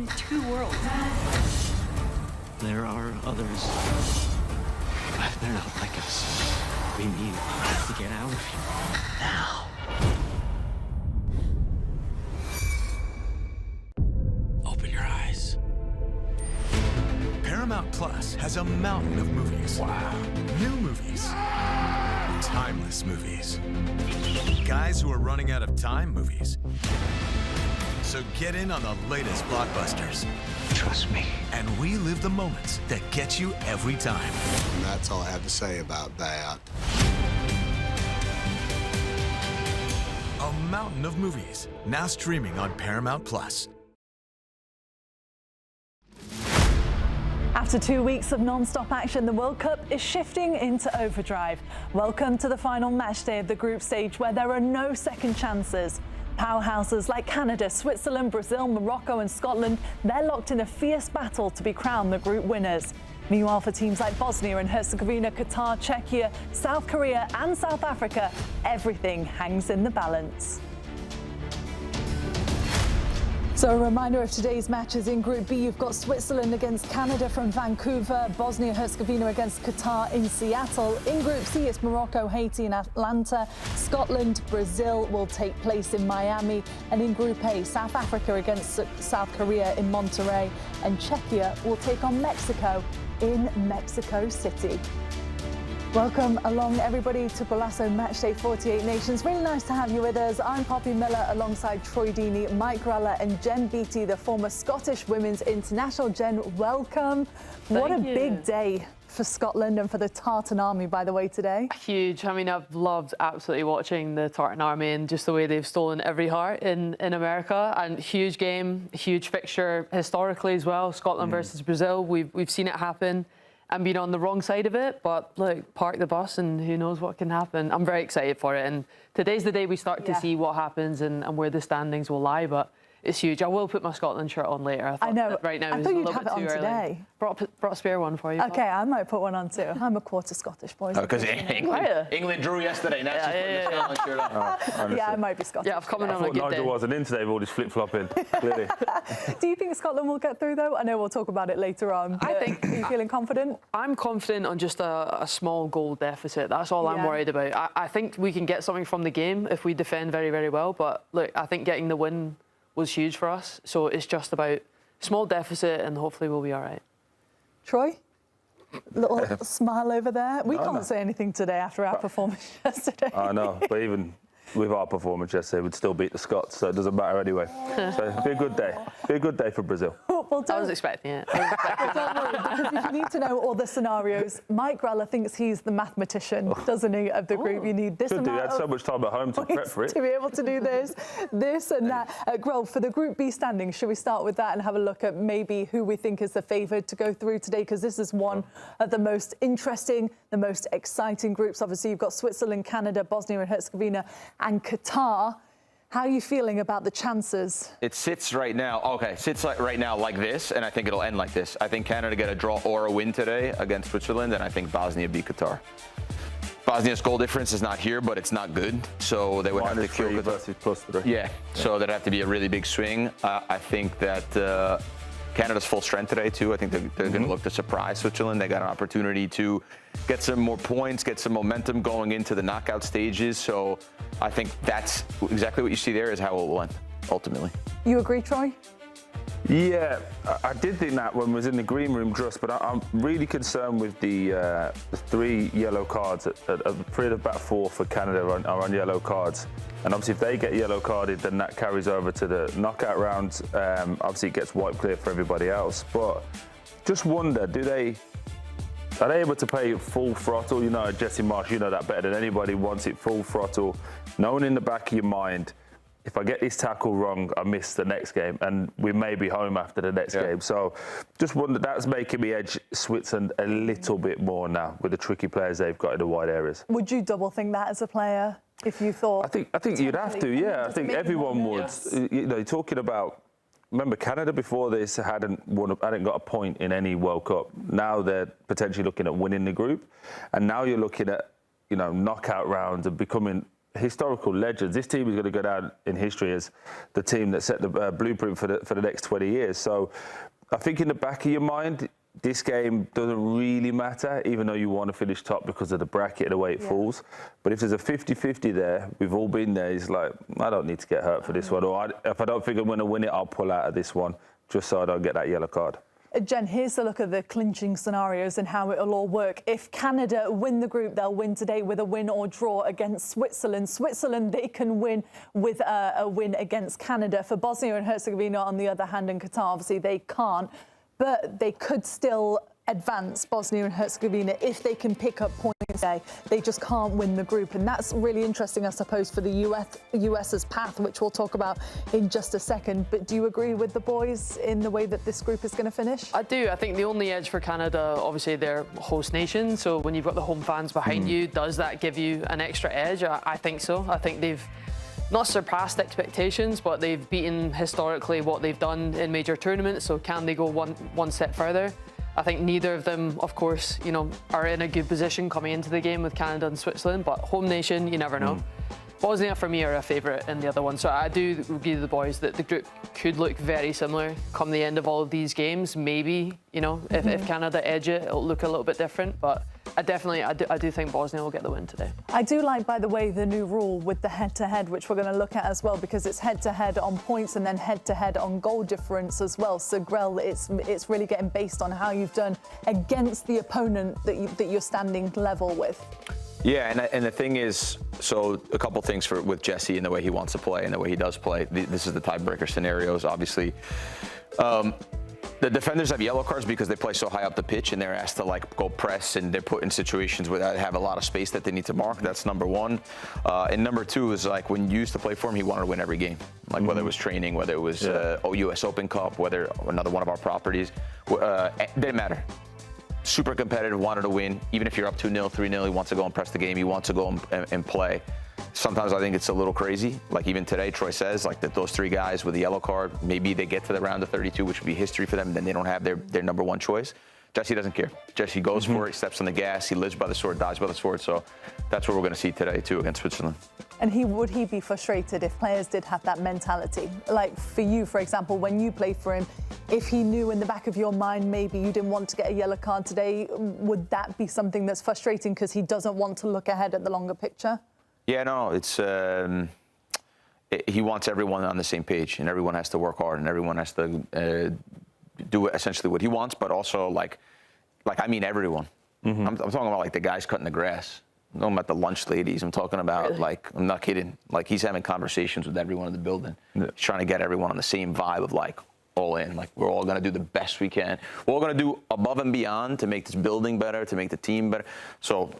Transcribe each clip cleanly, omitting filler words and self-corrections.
in two worlds. There are others, but they're not like us. We need to get out of here now. Open your eyes. Paramount Plus has a mountain of movies. Wow. New movies. Timeless movies. Guys who are running out of time movies. So get in on the latest blockbusters. Trust me. And relive the moments that get you every time. And that's all I have to say about that. A mountain of movies, now streaming on Paramount Plus. After 2 weeks of non-stop action, the World Cup is shifting into overdrive. Welcome to the final match day of the group stage, where there are no second chances. Powerhouses like Canada, Switzerland, Brazil, Morocco and Scotland, they're locked in a fierce battle to be crowned the group winners. Meanwhile, for teams like Bosnia and Herzegovina, Qatar, Czechia, South Korea and South Africa, everything hangs in the balance. So a reminder of today's matches. In Group B, you've got Switzerland against Canada from Vancouver, Bosnia and Herzegovina against Qatar in Seattle. In Group C, it's Morocco, Haiti and Atlanta. Scotland, Brazil will take place in Miami. And in Group A, South Africa against South Korea in Monterrey. And Czechia will take on Mexico in Mexico City. Welcome along, everybody, to Golazo Matchday 48 Nations. Really nice to have you with us. I'm Poppy Miller alongside Troy Deeney, Mike Grella and Jen Beattie, the former Scottish Women's International. Jen, welcome. What a big day for Scotland and for the Tartan Army, by the way, today. Huge. I mean, I've loved absolutely watching the Tartan Army and just the way they've stolen every heart in America. And huge game, huge fixture historically as well. Scotland versus Brazil. We've seen it happen and been on the wrong side of it, but look, park the bus and who knows what can happen. I'm very excited for it, and today's the day we start to see what happens and where the standings will lie, but it's huge. I will put my Scotland shirt on later. I know. Right now I is thought a you'd little have bit it on too early. today. Brought a spare one for you. Okay, I might put one on too. I'm a quarter Scottish, boys. Because England drew yesterday. Now she's putting the Scotland shirt on. Yeah, I might be Scottish. Yeah, I've come in I on a thought good Nigel day. wasn't in today with all this flip-flopping, clearly. Do you think Scotland will get through, though? I know we'll talk about it later on. I think... Are you feeling confident? I'm confident on just a small goal deficit. That's all I'm worried about. I think we can get something from the game if we defend very, very well. But look, I think getting the win was huge for us. So it's just about small deficit and hopefully we'll be all right. Troy? Little smile over there. We can't say anything today after our performance yesterday. I know, but even with our performance yesterday, we'd still beat the Scots, so it doesn't matter anyway. So it'll be a good day. Be a good day for Brazil. Well, I was expecting it. don't worry, because if you need to know all the scenarios, Mike Grella thinks he's the mathematician, doesn't he, of the group. You need this amount You had so much time at home to prep for it. to be able to do this and that. Grell, for the Group B standings, should we start with that and have a look at maybe who we think is the favoured to go through today? Because this is one of the most interesting, the most exciting groups. Obviously, you've got Switzerland, Canada, Bosnia and Herzegovina and Qatar. How are you feeling about the chances? It sits right now, right now like this, and I think it'll end like this. I think Canada get a draw or a win today against Switzerland, and I think Bosnia beat Qatar. Bosnia's goal difference is not here, but it's not good, so they would have to kill Qatar. Versus +3. Yeah, so there'd have to be a really big swing. I think that Canada's full strength today, too. I think they're going to look to surprise Switzerland. They got an opportunity to get some more points, get some momentum going into the knockout stages. So I think that's exactly what you see there is how it will end, ultimately. You agree, Troy? Yeah, I did think that when we was in the green room just, but I'm really concerned with the 3 yellow cards. 3 of the back 4 for Canada are on yellow cards. And obviously if they get yellow carded, then that carries over to the knockout round. Obviously it gets wiped clear for everybody else. But just wonder, are they able to play full throttle? You know, Jesse Marsh, you know that better than anybody, wants it full throttle, knowing in the back of your mind, if I get this tackle wrong, I miss the next game, and we may be home after the next game. So just wonder, that's making me edge Switzerland a little bit more now with the tricky players they've got in the wide areas. Would you double think that as a player if you thought? I think you'd have to, yeah. I think everyone would. You know, you're talking about, remember Canada before this hadn't got a point in any World Cup. Now they're potentially looking at winning the group, and now you're looking at, you know, knockout rounds and becoming historical legends. This team is going to go down in history as the team that set the blueprint for the next 20 years. So I think in the back of your mind, this game doesn't really matter, even though you want to finish top because of the bracket and the way it falls. But if there's a 50-50 there, we've all been there. It's like, I don't need to get hurt for this one. Or if I don't think I'm going to win it, I'll pull out of this one just so I don't get that yellow card. Jen, here's a look at the clinching scenarios and how it'll all work. If Canada win the group, they'll win today with a win or draw against Switzerland. Switzerland, they can win with a win against Canada. For Bosnia and Herzegovina, on the other hand, and Qatar, obviously they can't. But they could still advance, Bosnia and Herzegovina, if they can pick up points today. They just can't win the group. And that's really interesting, I suppose, for the US's path, which we'll talk about in just a second. But do you agree with the boys in the way that this group is going to finish? I do. I think the only edge for Canada, obviously, they're host nation. So when you've got the home fans behind you, does that give you an extra edge? I think so. I think they've not surpassed expectations, but they've beaten historically what they've done in major tournaments. So can they go one step further? I think neither of them, of course, are in a good position coming into the game with Canada and Switzerland, but home nation, you never know. Bosnia, for me, are a favourite in the other one. So I do agree with the boys that the group could look very similar come the end of all of these games. Maybe, if Canada edge it, it'll look a little bit different. But I do think Bosnia will get the win today. I do like, by the way, the new rule with the head-to-head, which we're going to look at as well, because it's head-to-head on points and then head-to-head on goal difference as well. So, Grell, it's really getting based on how you've done against the opponent that you're standing level with. Yeah, and the thing is, so a couple things with Jesse and the way he wants to play and the way he does play. This is the tiebreaker scenarios, obviously. The defenders have yellow cards because they play so high up the pitch and they're asked to go press, and they're put in situations where they have a lot of space that they need to mark. That's number one. And number two is when you used to play for him, he wanted to win every game. Whether it was training, whether it was US Open Cup, whether another one of our properties, didn't matter. Super competitive, wanted to win. Even if you're up 2-0, 3-0, he wants to go and press the game. He wants to go and play. Sometimes I think it's a little crazy. Even today, Troy says that those three guys with the yellow card, maybe they get to the round of 32, which would be history for them, and then they don't have their number one choice. Jesse doesn't care. Jesse goes for it, steps on the gas. He lives by the sword, dies by the sword. So that's what we're going to see today, too, against Switzerland. And would he be frustrated if players did have that mentality? Like for you, for example, when you played for him, if he knew in the back of your mind maybe you didn't want to get a yellow card today, would that be something that's frustrating because he doesn't want to look ahead at the longer picture? Yeah, no, it's he wants everyone on the same page, and everyone has to work hard, and everyone has to do essentially what he wants, but also I mean everyone. I'm talking about the guys cutting the grass. I'm talking about the lunch ladies. I'm talking about I'm not kidding. He's having conversations with everyone in the building. He's trying to get everyone on the same vibe of all in. We're all going to do the best we can. We're all going to do above and beyond to make this building better, to make the team better. So,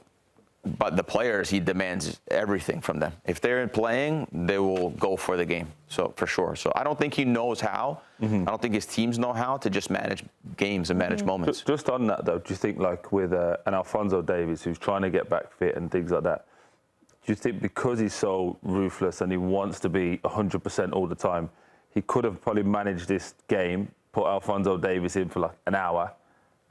but the players, he demands everything from them. If they're playing, they will go for the game. So for sure. So I don't think he knows how. I don't think his teams know how to just manage games and manage moments. Just on that though, do you think with an Alphonso Davies who's trying to get back fit and things like that, do you think because he's so ruthless and he wants to be 100% all the time, he could have probably managed this game, put Alphonso Davies in for an hour,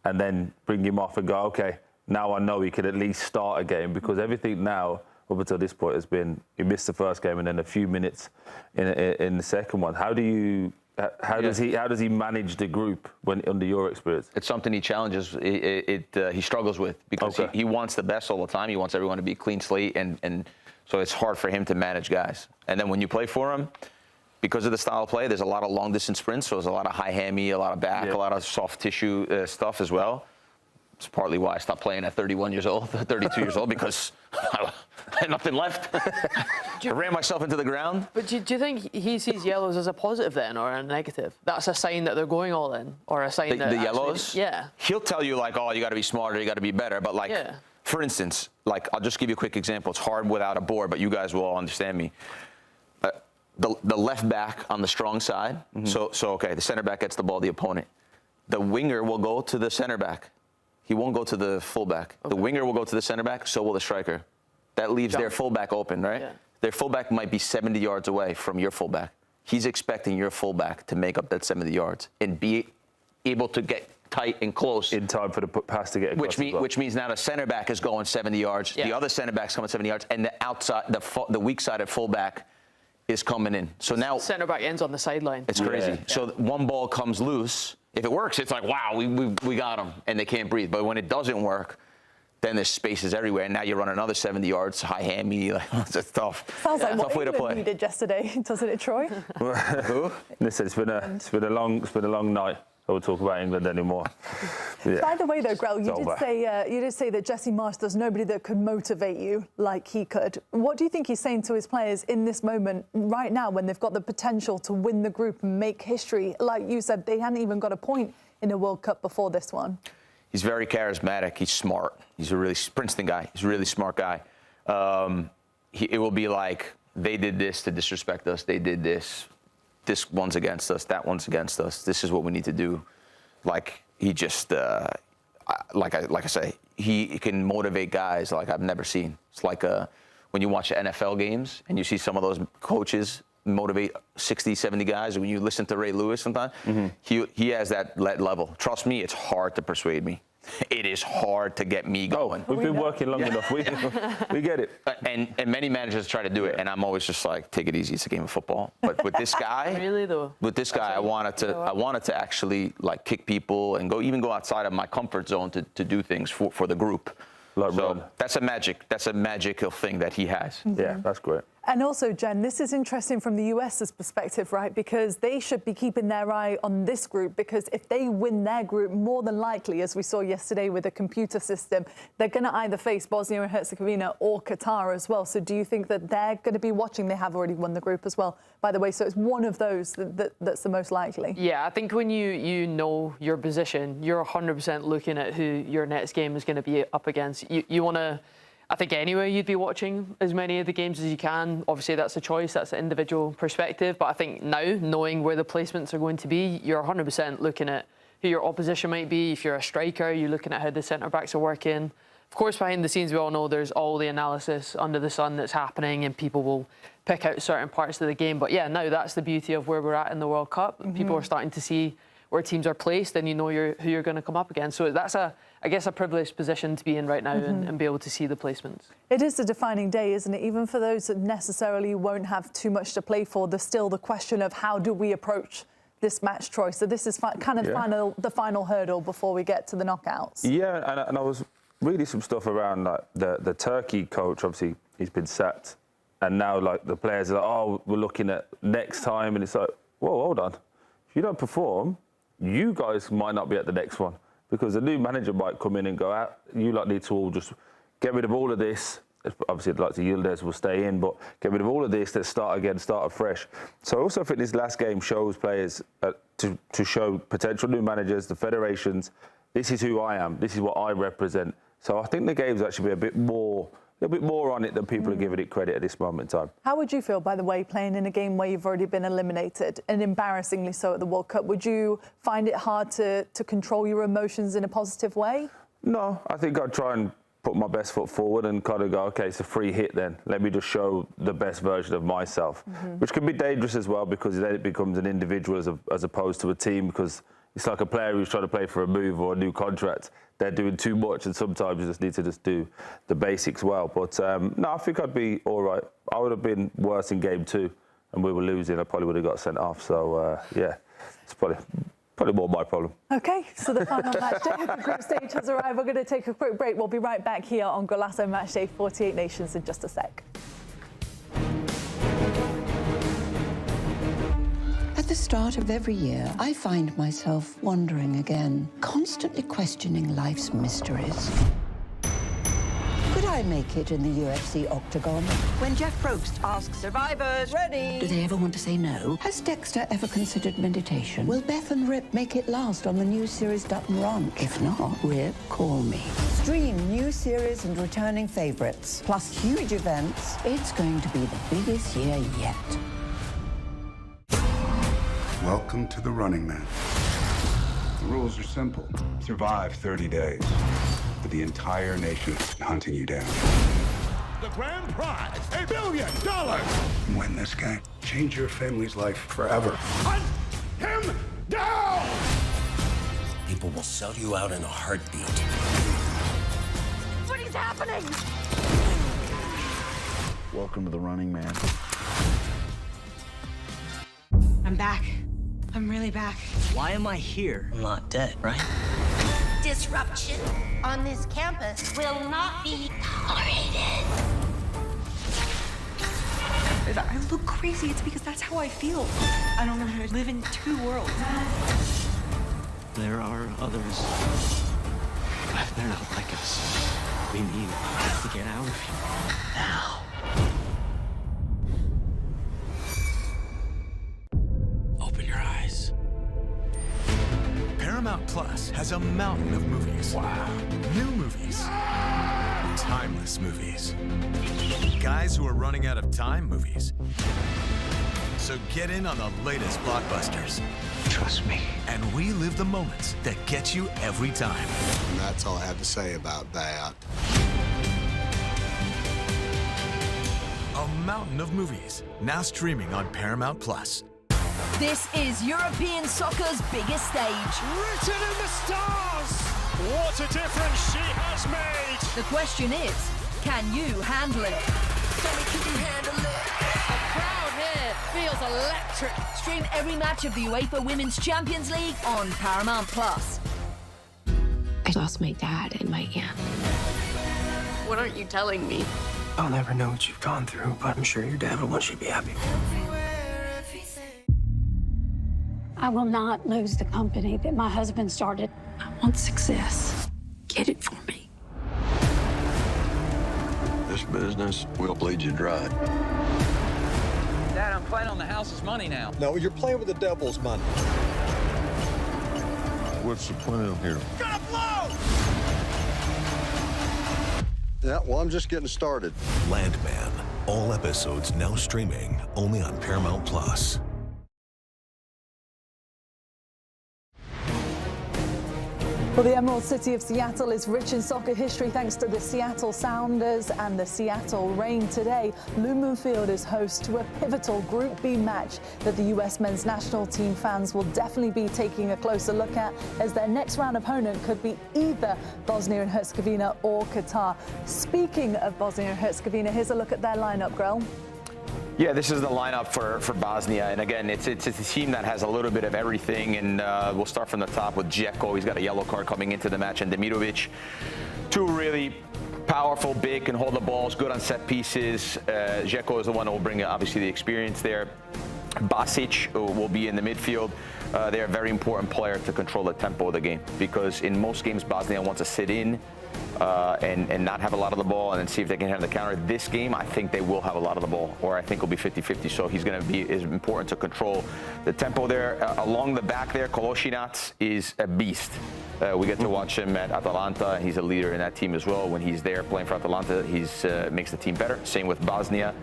and then bring him off and go, okay, now I know he could at least start a game, because everything now up until this point has been he missed the first game and then a few minutes in the second one. How does he manage the group under your experience? It's something he challenges. He struggles with because he wants the best all the time. He wants everyone to be clean slate, and so it's hard for him to manage guys. And then when you play for him, because of the style of play, there's a lot of long distance sprints, so there's a lot of high hammy, a lot of back, a lot of soft tissue stuff as well. It's partly why I stopped playing at 31 years old, 32 years old, because I had nothing left. I ran myself into the ground. But do you think he sees yellows as a positive then, or a negative? That's a sign that they're going all in, or a sign that the yellows? Yeah. He'll tell you oh, you got to be smarter, you got to be better. But for instance, I'll just give you a quick example. It's hard without a board, but you guys will all understand me. The left back on the strong side. So okay, the center back gets the ball, the opponent. The winger will go to the center back. He won't go to the fullback. Okay. The winger will go to the center back, so will the striker. That leaves their fullback open, right? Yeah. Their fullback might be 70 yards away from your fullback. He's expecting your fullback to make up that 70 yards and be able to get tight and close. In time for the pass to get across. Which means now the center back is going 70 yards. Yeah. The other center back's coming 70 yards, and the outside, the weak-sided fullback is coming in. So now center back ends on the sideline. It's crazy. Yeah. So one ball comes loose. If it works, it's like, wow, we got them, and they can't breathe. But when it doesn't work, then there's spaces everywhere, and now you run another 70 yards, high hand, medium. It's tough. Sounds like tough way to play. You did yesterday, doesn't it, Troy? Who? Listen, it's been a long night. I won't talk about England anymore. Yeah. By the way, though, Grell, you did say that Jesse Marsch, there's nobody that could motivate you like he could. What do you think he's saying to his players in this moment, right now, when they've got the potential to win the group and make history? Like you said, they hadn't even got a point in a World Cup before this one. He's very charismatic. He's smart. He's a really Princeton guy. He's a really smart guy. It will be like, they did this to disrespect us. They did this. This one's against us. That one's against us. This is what we need to do. Like, he just, like I say, he can motivate guys like I've never seen. It's like when you watch the NFL games and you see some of those coaches motivate 60, 70 guys, or when you listen to Ray Lewis sometimes, he has that level. Trust me, it's hard to persuade me. It is hard to get me going. We've been working long enough. We get it. And many managers try to do it, and I'm always just like, take it easy. It's a game of football. But with this guy, really though, with this guy, I wanted to actually like kick people and go outside of my comfort zone to do things for the group. So that's a magical thing that he has. Yeah, that's great. And also, Jen, this is interesting from the US's perspective, right? Because they should be keeping their eye on this group, because if they win their group, more than likely, as we saw yesterday with the computer system, they're going to either face Bosnia and Herzegovina or Qatar as well. So do you think that they're going to be watching? They have already won the group as well, by the way. So it's one of those that's the most likely. Yeah, I think when you know your position, you're 100% looking at who your next game is going to be up against. You want to... I think anyway, you'd be watching as many of the games as you can. Obviously, that's a choice. That's an individual perspective. But I think now, knowing where the placements are going to be, you're 100% looking at who your opposition might be. If you're a striker, you're looking at how the centre-backs are working. Of course, behind the scenes, we all know there's all the analysis under the sun that's happening, and people will pick out certain parts of the game. But yeah, now that's the beauty of where we're at in the World Cup. People are starting to see where teams are placed, and you know who you're going to come up against. So that's I guess a privileged position to be in right now and be able to see the placements. It is a defining day, isn't it? Even for those that necessarily won't have too much to play for, there's still the question of how do we approach this match, Troy? So this is the final hurdle before we get to the knockouts. Yeah, and I was reading some stuff around like the Turkey coach. Obviously, he's been sacked, and now like the players are like, oh, we're looking at next time, and it's like, whoa, hold on. If you don't perform, you guys might not be at the next one, because the new manager might come in and go out. You lot need to all just get rid of all of this. Obviously, I'd like to Yildiz will stay in, but get rid of all of this. Let's start again, start afresh. So I also think this last game shows players to show potential new managers, the federations, this is who I am. This is what I represent. So I think the game's actually be a bit more on it than people are giving it credit at this moment in time. How would you feel, by the way, playing in a game where you've already been eliminated, and embarrassingly so at the World Cup? Would you find it hard to control your emotions in a positive way? No, I think I'd try and put my best foot forward and kind of go, okay, it's a free hit then. Let me just show the best version of myself, which can be dangerous as well, because then it becomes an individual as opposed to a team, because it's like a player who's trying to play for a move or a new contract. They're doing too much, and sometimes you just need to do the basics well. But no, I think I'd be all right. I would have been worse in game 2, and we were losing. I probably would have got sent off. So yeah, it's probably more my problem. OK, so the final match day of the group stage has arrived. We're going to take a quick break. We'll be right back here on Golazo Matchday 48 Nations in just a sec. At the start of every year, I find myself wondering again, constantly questioning life's mysteries. Could I make it in the UFC octagon? When Jeff Probst asks survivors, ready? Do they ever want to say no? Has Dexter ever considered meditation? Will Beth and Rip make it last on the new series Dutton Ranch? If not, Rip, call me. Stream new series and returning favorites, plus huge events. It's going to be the biggest year yet. Welcome to the Running Man. The rules are simple. Survive 30 days, but the entire nation is hunting you down. The grand prize, $1 billion! Win this game. Change your family's life forever. Hunt him down! People will will sell you out in a heartbeat. What is happening? Welcome to the Running Man. I'm back. I'm really back. Why am I here? I'm not dead, right? Disruption on this campus will not be tolerated. If I look crazy, it's because that's how I feel. I don't know how to live in two worlds. There are others. But they're not like us. We need to get out of here. Now. Open your eyes. Paramount Plus has a mountain of movies. Wow. New movies. Timeless movies. Guys who are running out of time movies. So get in on the latest blockbusters. Trust me. And relive the moments that get you every time. And that's all I have to say about that. A mountain of movies, now streaming on Paramount Plus. This is European soccer's biggest stage. Written in the stars! What a difference she has made! The question is, can you handle it? Tell me, can you handle it? The crowd here feels electric. Stream every match of the UEFA Women's Champions League on Paramount Plus. I lost my dad and my aunt. What aren't you telling me? I'll never know what you've gone through, but I'm sure your dad will want you to be happy. I will not lose the company that my husband started. I want success. Get it for me. This business will bleed you dry. Dad, I'm playing on the house's money now. No, you're playing with the devil's money. What's the plan here? Gonna blow! Yeah, well, I'm just getting started. Landman. All episodes now streaming only on Paramount Plus. Well, the Emerald City of Seattle is rich in soccer history thanks to the Seattle Sounders and the Seattle Reign. Today, Lumen Field is host to a pivotal Group B match that the U.S. men's national team fans will definitely be taking a closer look at, as their next round opponent could be either Bosnia and Herzegovina or Qatar. Speaking of Bosnia and Herzegovina, here's a look at their lineup, Grell. Yeah, this is the lineup for Bosnia, and again, it's a team that has a little bit of everything, and we'll start from the top with Dzeko. He's got a yellow card coming into the match, and Demirovic. Two really powerful, big, can hold the balls, good on set pieces. Dzeko is the one who will bring, obviously, the experience there. Basic will be in the midfield. They're a very important player to control the tempo of the game, because in most games, Bosnia wants to sit in and not have a lot of the ball and then see if they can have the counter. This game, I think they will have a lot of the ball, or I think it'll be 50-50. So he's going to be is important to control the tempo there. Along the back there, Kolasinac is a beast. We get to watch him at Atalanta. He's a leader in that team as well. When he's there playing for Atalanta, he's makes the team better. Same with Bosnia.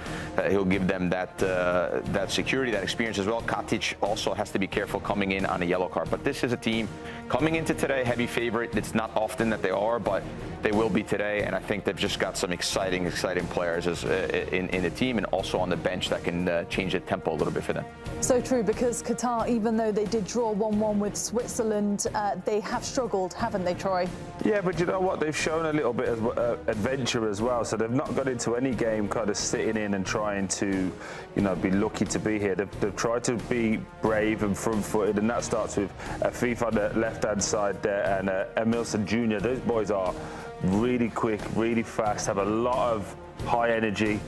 He'll give them that security, that experience as well. Katic also has to be careful coming in on a yellow card. But this is a team coming into today, heavy favorite. It's not often that they are, but they will be today, and I think they've just got some exciting players in the team and also on the bench that can change the tempo a little bit for them. So true, because Qatar, even though they did draw 1-1 with Switzerland, they have struggled, haven't they, Troy? Yeah, but you know what? They've shown a little bit of adventure as well. So they've not got into any game kind of sitting in and trying to, be lucky to be here. They've tried to be brave and front-footed, and that starts with Afif on the left-hand side there and Emilson Jr. Those boys are really quick, really fast, have a lot of high energy.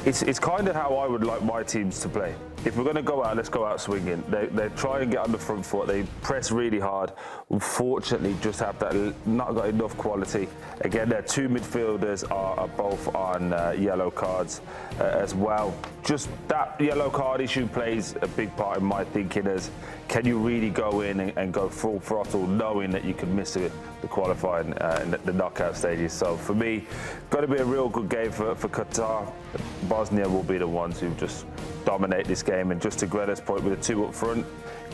It's kind of how I would like my teams to play. If we're going to go out, let's go out swinging. They try and get on the front foot. They press really hard. Unfortunately, just have that not got enough quality. Again, their two midfielders are both on yellow cards as well. Just that yellow card issue plays a big part in my thinking as can you really go in and go full throttle knowing that you can miss the qualifying and the knockout stages. So for me, got to be a real good game for Qatar. Bosnia will be the ones who just dominate this game. And just to Grella's point, with the two up front,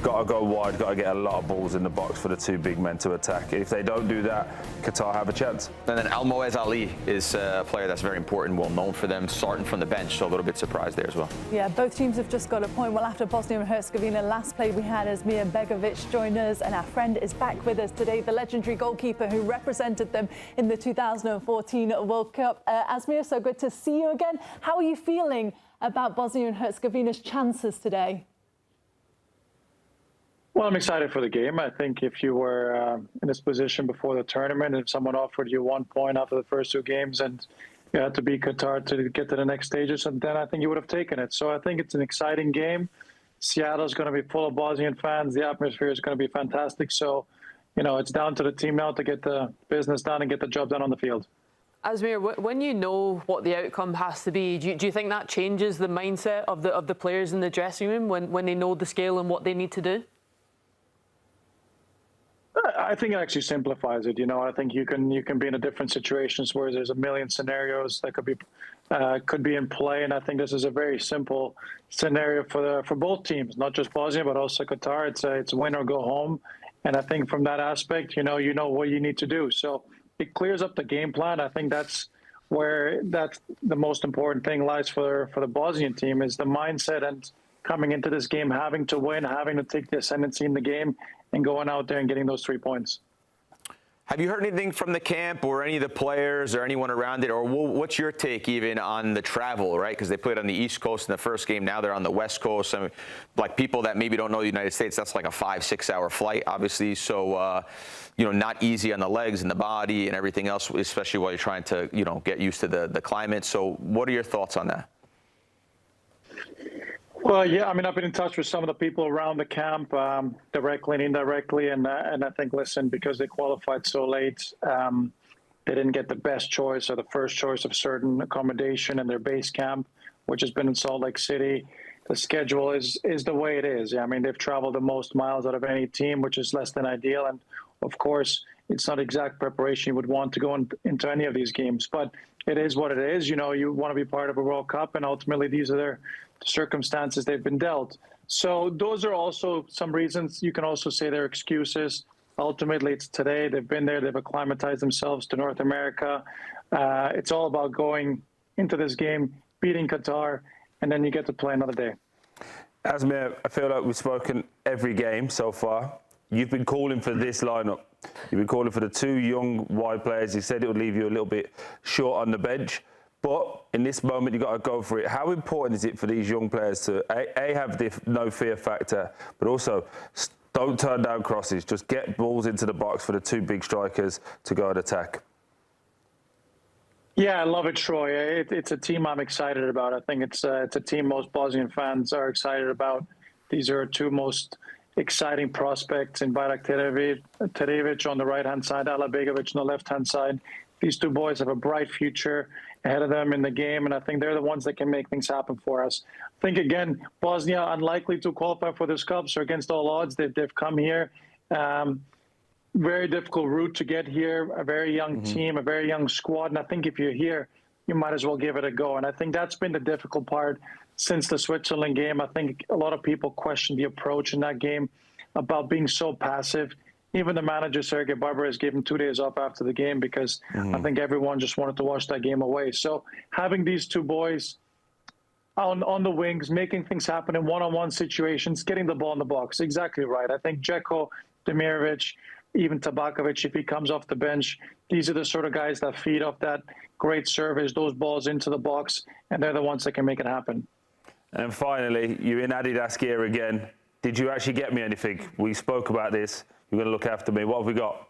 got to go wide, got to get a lot of balls in the box for the two big men to attack. If they don't do that, Qatar have a chance. And then Almoez Ali is a player that's very important, well known for them, starting from the bench, so a little bit surprised there as well. Yeah, both teams have just got a point. Well, after Bosnia and Herzegovina, last play we had Asmir Begovic join us, and our friend is back with us today, the legendary goalkeeper who represented them in the 2014 World Cup. Asmir, so good to see you again. How are you feeling about Bosnia and Herzegovina's chances today? Well, I'm excited for the game. I think if you were in this position before the tournament, if someone offered you 1 point after the first two games and you had to beat Qatar to get to the next stages, and then I think you would have taken it. So I think it's an exciting game. Seattle's going to be full of Bosnian fans. The atmosphere is going to be fantastic. So, you know, it's down to the team now to get the business done and get the job done on the field. Asmir, when you know what the outcome has to be, do you think that changes the mindset of the players in the dressing room when they know the scale and what they need to do? I think it actually simplifies it. You know, I think you can be in a different situations where there's a million scenarios that could be in play, and I think this is a very simple scenario for both teams, not just Bosnia but also Qatar. It's win or go home, and I think from that aspect, you know what you need to do. So it clears up the game plan. I think that's the most important thing lies for the Bosnian team is the mindset and coming into this game having to win, having to take the ascendancy in the game, and going out there and getting those 3 points. Have you heard anything from the camp or any of the players or anyone around it? Or what's your take even on the travel, right? Because they played on the East Coast in the first game. Now they're on the West Coast. I mean, like people that maybe don't know the United States, that's like a 5-6 hour flight, obviously. So, you know, not easy on the legs and the body and everything else, especially while you're trying to, you know, get used to the climate. So what are your thoughts on that? Well, yeah, I mean, I've been in touch with some of the people around the camp, directly and indirectly, and I think, listen, because they qualified so late, they didn't get the best choice or the first choice of certain accommodation in their base camp, which has been in Salt Lake City. The schedule is the way it is. I mean, they've traveled the most miles out of any team, which is less than ideal, and of course, it's not exact preparation you would want to go into any of these games, but it is what it is. You know, you want to be part of a World Cup, and ultimately these are their circumstances they've been dealt. So those are also some reasons. You can also say they're excuses. Ultimately, it's today. They've been there. They've acclimatized themselves to North America. It's all about going into this game, beating Qatar, and then you get to play another day. Asmir, I feel like we've spoken every game so far. You've been calling for this lineup. You've been calling for the two young wide players. You said it would leave you a little bit short on the bench. But in this moment, you've got to go for it. How important is it for these young players to, A, have the no fear factor, but also don't turn down crosses. Just get balls into the box for the two big strikers to go and attack. Yeah, I love it, Troy. It's a team I'm excited about. I think it's a team most Bosnian fans are excited about. These are our two most exciting prospects in Bajrak Terevic on the right-hand side, Ala Begovic on the left-hand side. These two boys have a bright future ahead of them in the game, and I think they're the ones that can make things happen for us. I think, again, Bosnia unlikely to qualify for this cup, so against all odds, they've come here. Very difficult route to get here, a very young team, a very young squad, and I think if you're here, you might as well give it a go. And I think that's been the difficult part since the Switzerland game. I think a lot of people question the approach in that game about being so passive. Even the manager, Sergei Barbaras, gave him 2 days off after the game because I think everyone just wanted to watch that game away. So having these two boys on the wings, making things happen in one-on-one situations, getting the ball in the box, exactly right. I think Dzeko, Demirovic, even Tabakovic, if he comes off the bench, these are the sort of guys that feed off that great service, those balls into the box, and they're the ones that can make it happen. And finally, you're in Adidas gear again. Did you actually get me anything? We spoke about this. You're going to look after me. What have we got?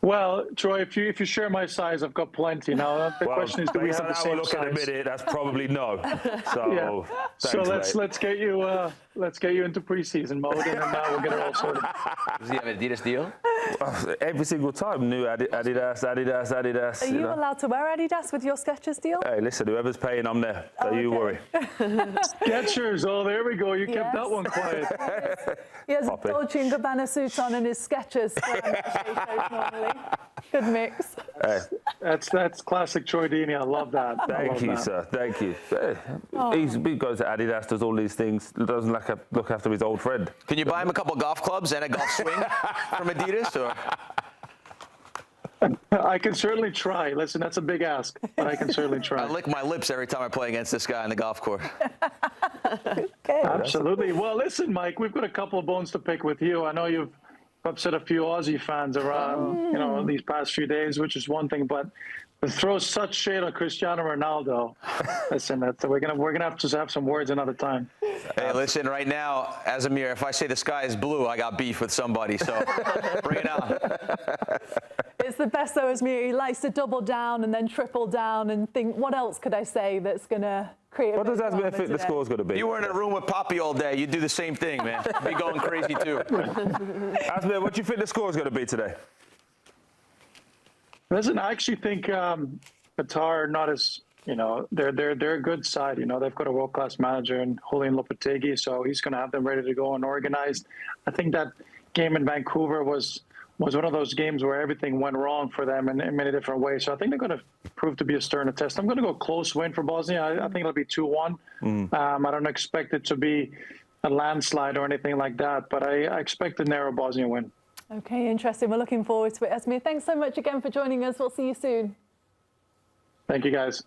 Well, Troy, if you share my size, I've got plenty. Now the question is, do we have the same look size? at a minute, that's probably no. So, yeah. Thanks, so let's get you into preseason mode, and then now we'll get it all sorted. Does he have an Adidas deal? Every single time, new Adidas. Are you allowed to wear Adidas with your Skechers deal? Hey, listen, whoever's paying, I'm there. Don't you worry. Skechers, oh, there we go. You kept that one quiet. He has a Dolce & Gabbana suit on and his Skechers normally. Good mix. That's classic Troy Deeney. I love that. Thank you, sir. Thank you. He goes to Adidas, does all these things, doesn't look after his old friend. Can you buy him a couple golf clubs and a golf swing from Adidas? Or? I can certainly try. Listen, that's a big ask, but I can certainly try. I lick my lips every time I play against this guy on the golf course. Okay. Absolutely. Well, listen, Mike, we've got a couple of bones to pick with you. I know you've upset a few Aussie fans around, these past few days, which is one thing, but to throw such shade on Cristiano Ronaldo, listen, we're gonna have to have some words another time. Hey, listen, right now, Azamir, if I say the sky is blue, I got beef with somebody, so bring it on. It's the best though, Azmir. He likes to double down and then triple down and think, what else could I say that's going to create a What does Azmir think the score's going to be? You were in a room with Poppy all day. You'd do the same thing, man. Be going crazy, too. Azmir, what do you think the score's going to be today? Listen, I actually think Qatar are not as, they're a good side. They've got a world-class manager in Julian Lopetegui, so he's going to have them ready to go and organized. I think that game in Vancouver was one of those games where everything went wrong for them in many different ways. So I think they're going to prove to be a sterner test. I'm going to go close win for Bosnia. I think it'll be 2-1. I don't expect it to be a landslide or anything like that, but I expect a narrow Bosnia win. Okay, interesting. We're looking forward to it. Azmir, thanks so much again for joining us. We'll see you soon. Thank you, guys.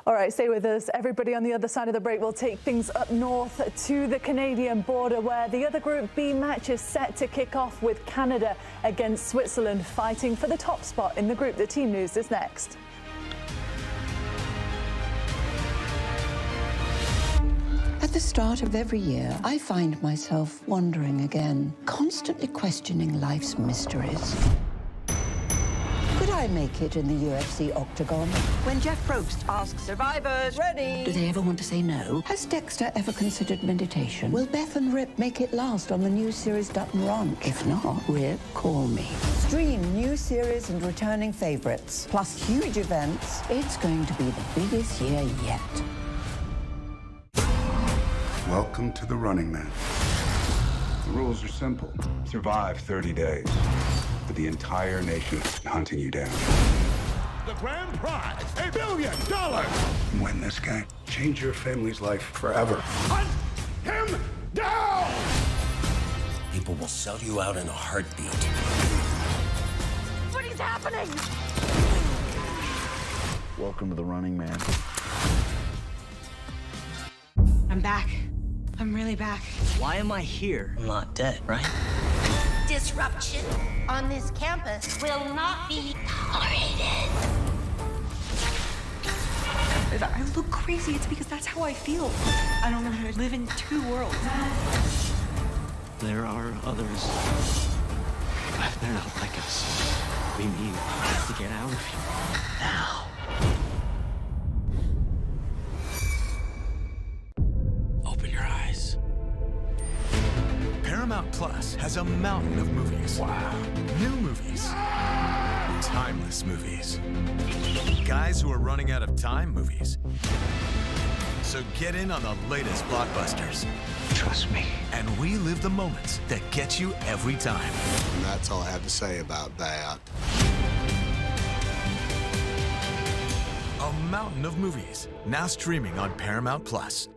All right, stay with us. Everybody on the other side of the break will take things up north to the Canadian border, where the other Group B match is set to kick off with Canada against Switzerland, fighting for the top spot in the group. The team news is next. At the start of every year, I find myself wondering again, constantly questioning life's mysteries. Could I make it in the UFC octagon? When Jeff Probst asks survivors, ready? Do they ever want to say no? Has Dexter ever considered meditation? Will Beth and Rip make it last on the new series Dutton Ranch? If not, Rip, call me. Stream new series and returning favorites, plus huge events. It's going to be the biggest year yet. Welcome to the Running Man. The rules are simple. Survive 30 days. But the entire nation is hunting you down. The grand prize, $1 billion. Win this game. Change your family's life forever. Hunt him down! People will sell you out in a heartbeat. What is happening? Welcome to the Running Man. I'm back. I'm really back. Why am I here? I'm not dead, right? Disruption on this campus will not be tolerated. If I look crazy, it's because that's how I feel. I don't know how to live in two worlds. There are others. But they're not like us. We need to get out of here. Now. Open your eyes. Paramount Plus has a mountain of movies. Wow. New movies. Timeless movies. Guys who are running out of time movies. So get in on the latest blockbusters. Trust me. And relive the moments that get you every time. And that's all I have to say about that. A mountain of movies, now streaming on Paramount Plus.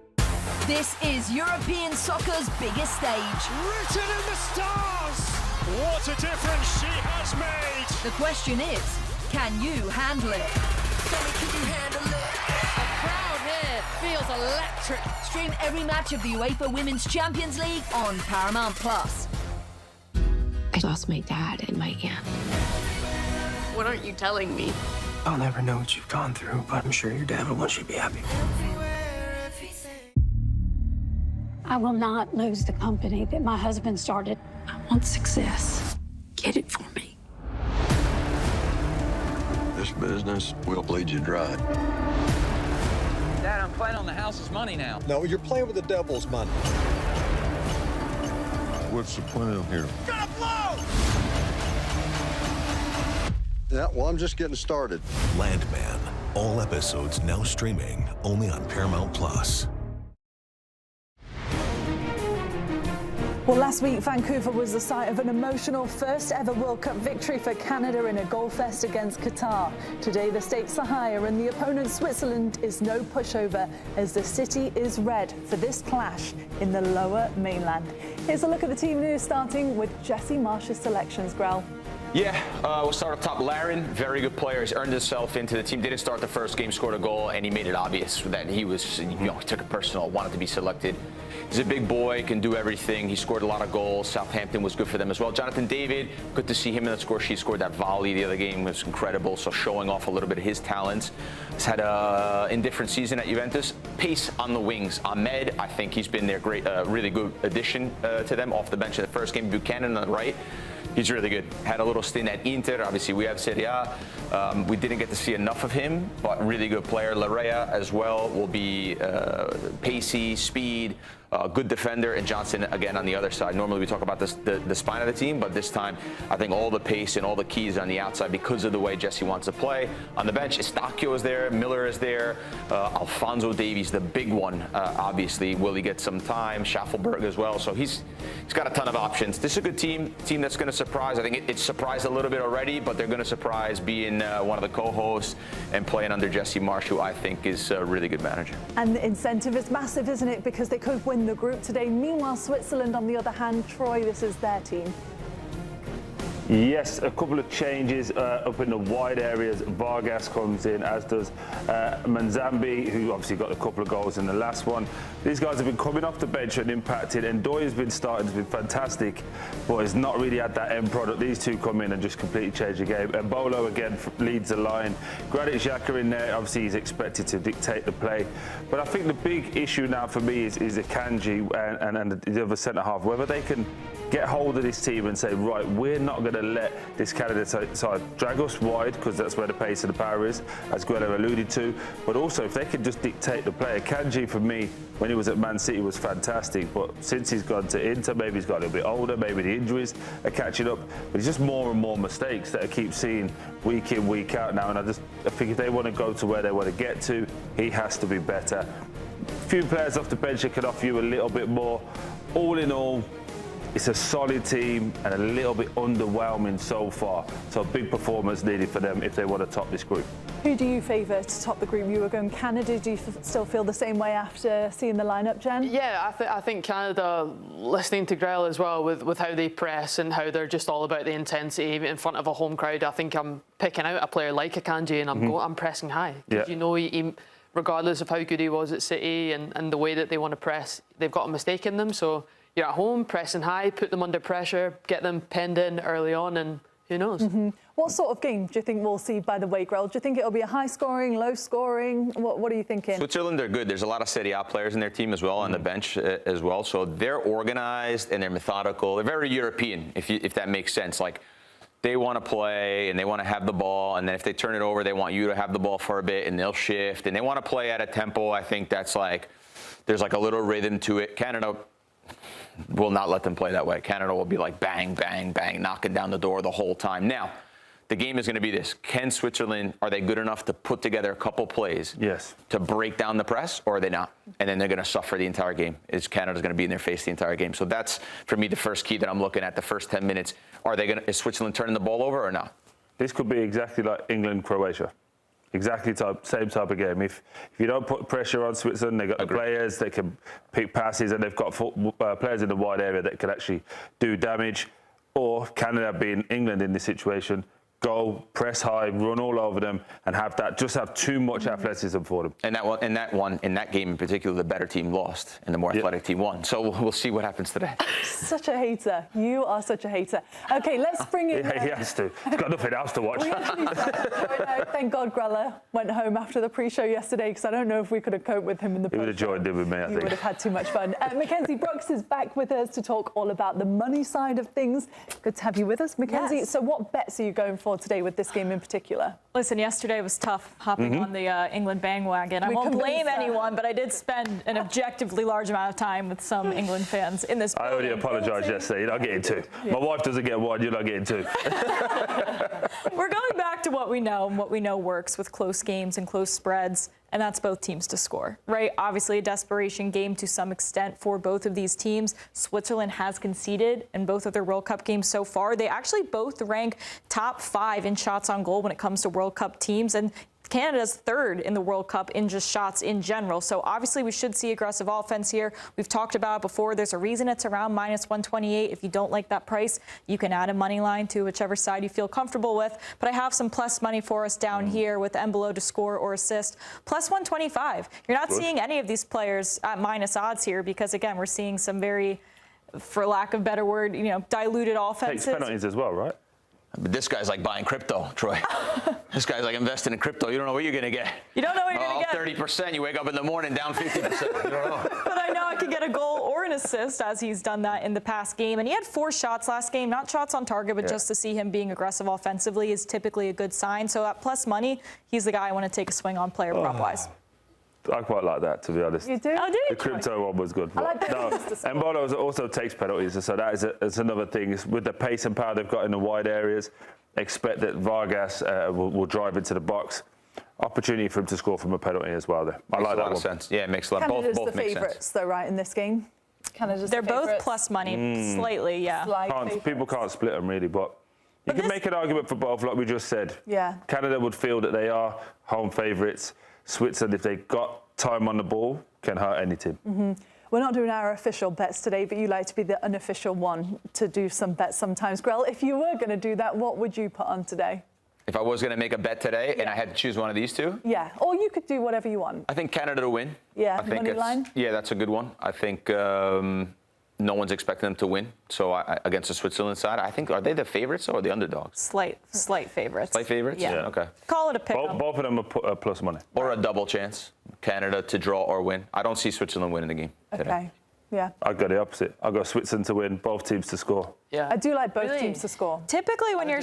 This is European soccer's biggest stage. Written in the stars! What a difference she has made! The question is, can you handle it? Tell me, can you handle it? The crowd here feels electric. Stream every match of the UEFA Women's Champions League on Paramount Plus. I lost my dad and my aunt. What aren't you telling me? I'll never know what you've gone through, but I'm sure your dad will want you to be happy. I will not lose the company that my husband started. I want success. Get it for me. This business will bleed you dry. Dad, I'm playing on the house's money now. No, you're playing with the devil's money. What's the plan here? Gotta blow! Yeah, well, I'm just getting started. Landman. All episodes now streaming only on Paramount Plus. Well, last week, Vancouver was the site of an emotional first-ever World Cup victory for Canada in a goal fest against Qatar. Today, the stakes are higher, and the opponent, Switzerland, is no pushover, as the city is red for this clash in the Lower Mainland. Here's a look at the team news, starting with Jesse Marsh's selections, Grell. Yeah, we'll start up top. Larin, very good player. He's earned himself into the team. Didn't start the first game, scored a goal, and he made it obvious that he was, he took it personal, wanted to be selected. He's a big boy, can do everything. He scored a lot of goals. Southampton was good for them as well. Jonathan David, good to see him in the score sheet. Scored that volley the other game, was incredible. So showing off a little bit of his talents. He's had an indifferent season at Juventus. Pace on the wings. Ahmed, I think he's been their great, really good addition to them off the bench in the first game. Buchanan on the right. He's really good. Had a little stint at Inter. Obviously, we have Serie A. We didn't get to see enough of him, but really good player. Larrea as well will be pacey, speed, good defender, and Johnson again on the other side. Normally we talk about the spine of the team, but this time I think all the pace and all the keys on the outside because of the way Jesse wants to play. On the bench, Eustachio is there, Miller is there, Alphonso Davies, the big one, obviously. Will he get some time? Schaffelberg as well. So he's got a ton of options. This is a good team that's going to surprise. I think it's surprised a little bit already, but they're going to surprise being one of the co-hosts and playing under Jesse Marsh, who I think is a really good manager. And the incentive is massive, isn't it? Because they could win the group today. Meanwhile, Switzerland, on the other hand, Troy, this is their team. Yes, a couple of changes up in the wide areas. Vargas comes in, as does Manzambi, who obviously got a couple of goals in the last one. These guys have been coming off the bench and impacted. And Ndoye's been starting, has been fantastic, but has not really had that end product. These two come in and just completely change the game. And Bolo again leads the line. Granit Xhaka in there, obviously he's expected to dictate the play. But I think the big issue now for me is Akanji and the other centre-half, whether they can get hold of this team and say, right, we're not going to let this Canada side drag us wide, because that's where the pace and the power is, as Grella alluded to. But also, if they can just dictate the play. Akanji, for me, when he was at Man City, was fantastic. But since he's gone to Inter, maybe he's got a little bit older, maybe the injuries are catching up. But it's just more and more mistakes that I keep seeing week in, week out now. And I think if they want to go to where they want to get to, he has to be better. Few players off the bench that can offer you a little bit more. All in all, it's a solid team and a little bit underwhelming so far. So big performance needed for them if they want to top this group. Who do you favour to top the group? You were going Canada. Do you still feel the same way after seeing the lineup, Jen? Yeah, I think Canada, listening to Grell as well, with how they press and how they're just all about the intensity in front of a home crowd. I think I'm picking out a player like Akanji and I'm pressing high. Yeah. You know, he, regardless of how good he was at City and the way that they want to press, they've got a mistake in them. So you're at home, pressing high, put them under pressure, get them penned in early on, and who knows? What sort of game do you think we'll see, by the way, Grell? Do you think it'll be a high-scoring, low-scoring? What are you thinking? Switzerland, they're good. There's a lot of Serie A players in their team as well, on the bench as well. So they're organized and they're methodical. They're very European, if that makes sense. Like, they want to play and they want to have the ball, and then if they turn it over, they want you to have the ball for a bit, and they'll shift. And they want to play at a tempo, I think that's like, there's like a little rhythm to it. Canada will not let them play that way. Canada will be like bang, bang, bang, knocking down the door the whole time. Now, the game is going to be this. Can Switzerland, are they good enough to put together a couple plays to break down the press, or are they not? And then they're going to suffer the entire game. Canada's going to be in their face the entire game. So that's, for me, the first key that I'm looking at, the first 10 minutes. Is Switzerland turning the ball over or not? This could be exactly like England-Croatia. Exactly same type of game. If you don't put pressure on Switzerland, they've got the players that can pick passes, and they've got players in the wide area that can actually do damage. Or Canada, being England in this situation, go press high, run all over them, and have too much athleticism for them. And in that game in particular, the better team lost and the more athletic team won. So we'll see what happens today. Such a hater. You are such a hater. Okay, let's bring in... He has to. He's got nothing else to watch. Thank God Grella went home after the pre-show yesterday, because I don't know if we could have coped with him in the post-show. He would have joined in with me, I think. We would have had too much fun. Mackenzie Brooks is back with us to talk all about the money side of things. Good to have you with us, Mackenzie. Yes. So what bets are you going for today with this game in particular? Listen, yesterday was tough hopping on the England bandwagon. I won't blame anyone, but I did spend an objectively large amount of time with some England fans in this building. I already apologised yesterday. You're not getting two. Yeah. My wife doesn't get one. You're not getting two. We're going back to what we know and what we know works with close games and close spreads. and that's both teams to score, right? Obviously a desperation game to some extent for both of these teams. Switzerland has conceded in both of their World Cup games so far. They actually both rank top 5 in shots on goal when it comes to World Cup teams, and Canada's third in the World Cup in just shots in general. So obviously we should see aggressive offense here. We've talked about it before. There's a reason it's around -128. If you don't like that price, you can add a money line to whichever side you feel comfortable with. But I have some plus money for us down here with Embolo to score or assist. +125. You're not seeing any of these players at minus odds here because, again, we're seeing some very, for lack of a better word, diluted offenses. Takes penalties as well, right? But this guy's like buying crypto, Troy. This guy's like investing in crypto. You don't know what you're going to get. You don't know what you're going to get. 30%. You wake up in the morning down 50%. You don't know. But I know I could get a goal or an assist, as he's done that in the past game. And he had 4 shots last game, not shots on target, but just to see him being aggressive offensively is typically a good sign. So at plus money, he's the guy I want to take a swing on player prop-wise. I quite like that, to be honest. You do? Oh, do you? The crypto one was good. I like no, Embolo also takes penalties, so it's another thing. It's with the pace and power they've got in the wide areas, expect that Vargas will drive into the box. Opportunity for him to score from a penalty as well, though. I like that one. Makes a lot of sense. Yeah, it makes a lot. Canada's Both the make favourites, sense. though, right, in this game? They're both plus money, slightly, yeah. People can't split them, really, but you can make an argument for both, like we just said. Yeah. Canada would feel that they are home favourites. Switzerland, if they got time on the ball, can hurt any team. We're not doing our official bets today, but you like to be the unofficial one to do some bets sometimes. Grell, if you were going to do that, what would you put on today? If I was going to make a bet today and I had to choose one of these two? Yeah, or you could do whatever you want. I think Canada to win. Yeah, I think money line? Yeah, that's a good one. I think no one's expecting them to win. So against the Switzerland side, I think, are they the favorites or the underdogs? Slight favorites. Slight favorites? Yeah. Okay. Call it a pick. Both of them are plus money. Or a double chance. Canada to draw or win. I don't see Switzerland winning the game today. Okay. Yeah. I've got the opposite. I've got Switzerland to win, both teams to score. Yeah. I do like both teams to score. Typically, when you're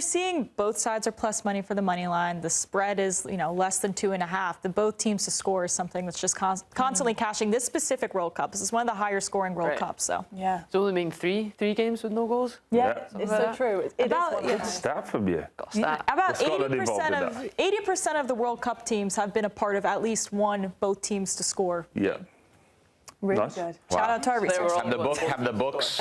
seeing both sides are plus money for the money line, the spread is less than 2.5. The both teams to score is something that's just constantly cashing. This specific World Cup, this is one of the higher scoring World Cups. So yeah, it's only been three games with no goals. Yeah, it's so true. Good stat from you. About 80% of the World Cup teams have been a part of at least one both teams to score. Yeah. Really nice. good. Wow. Shout out to our research. Have the books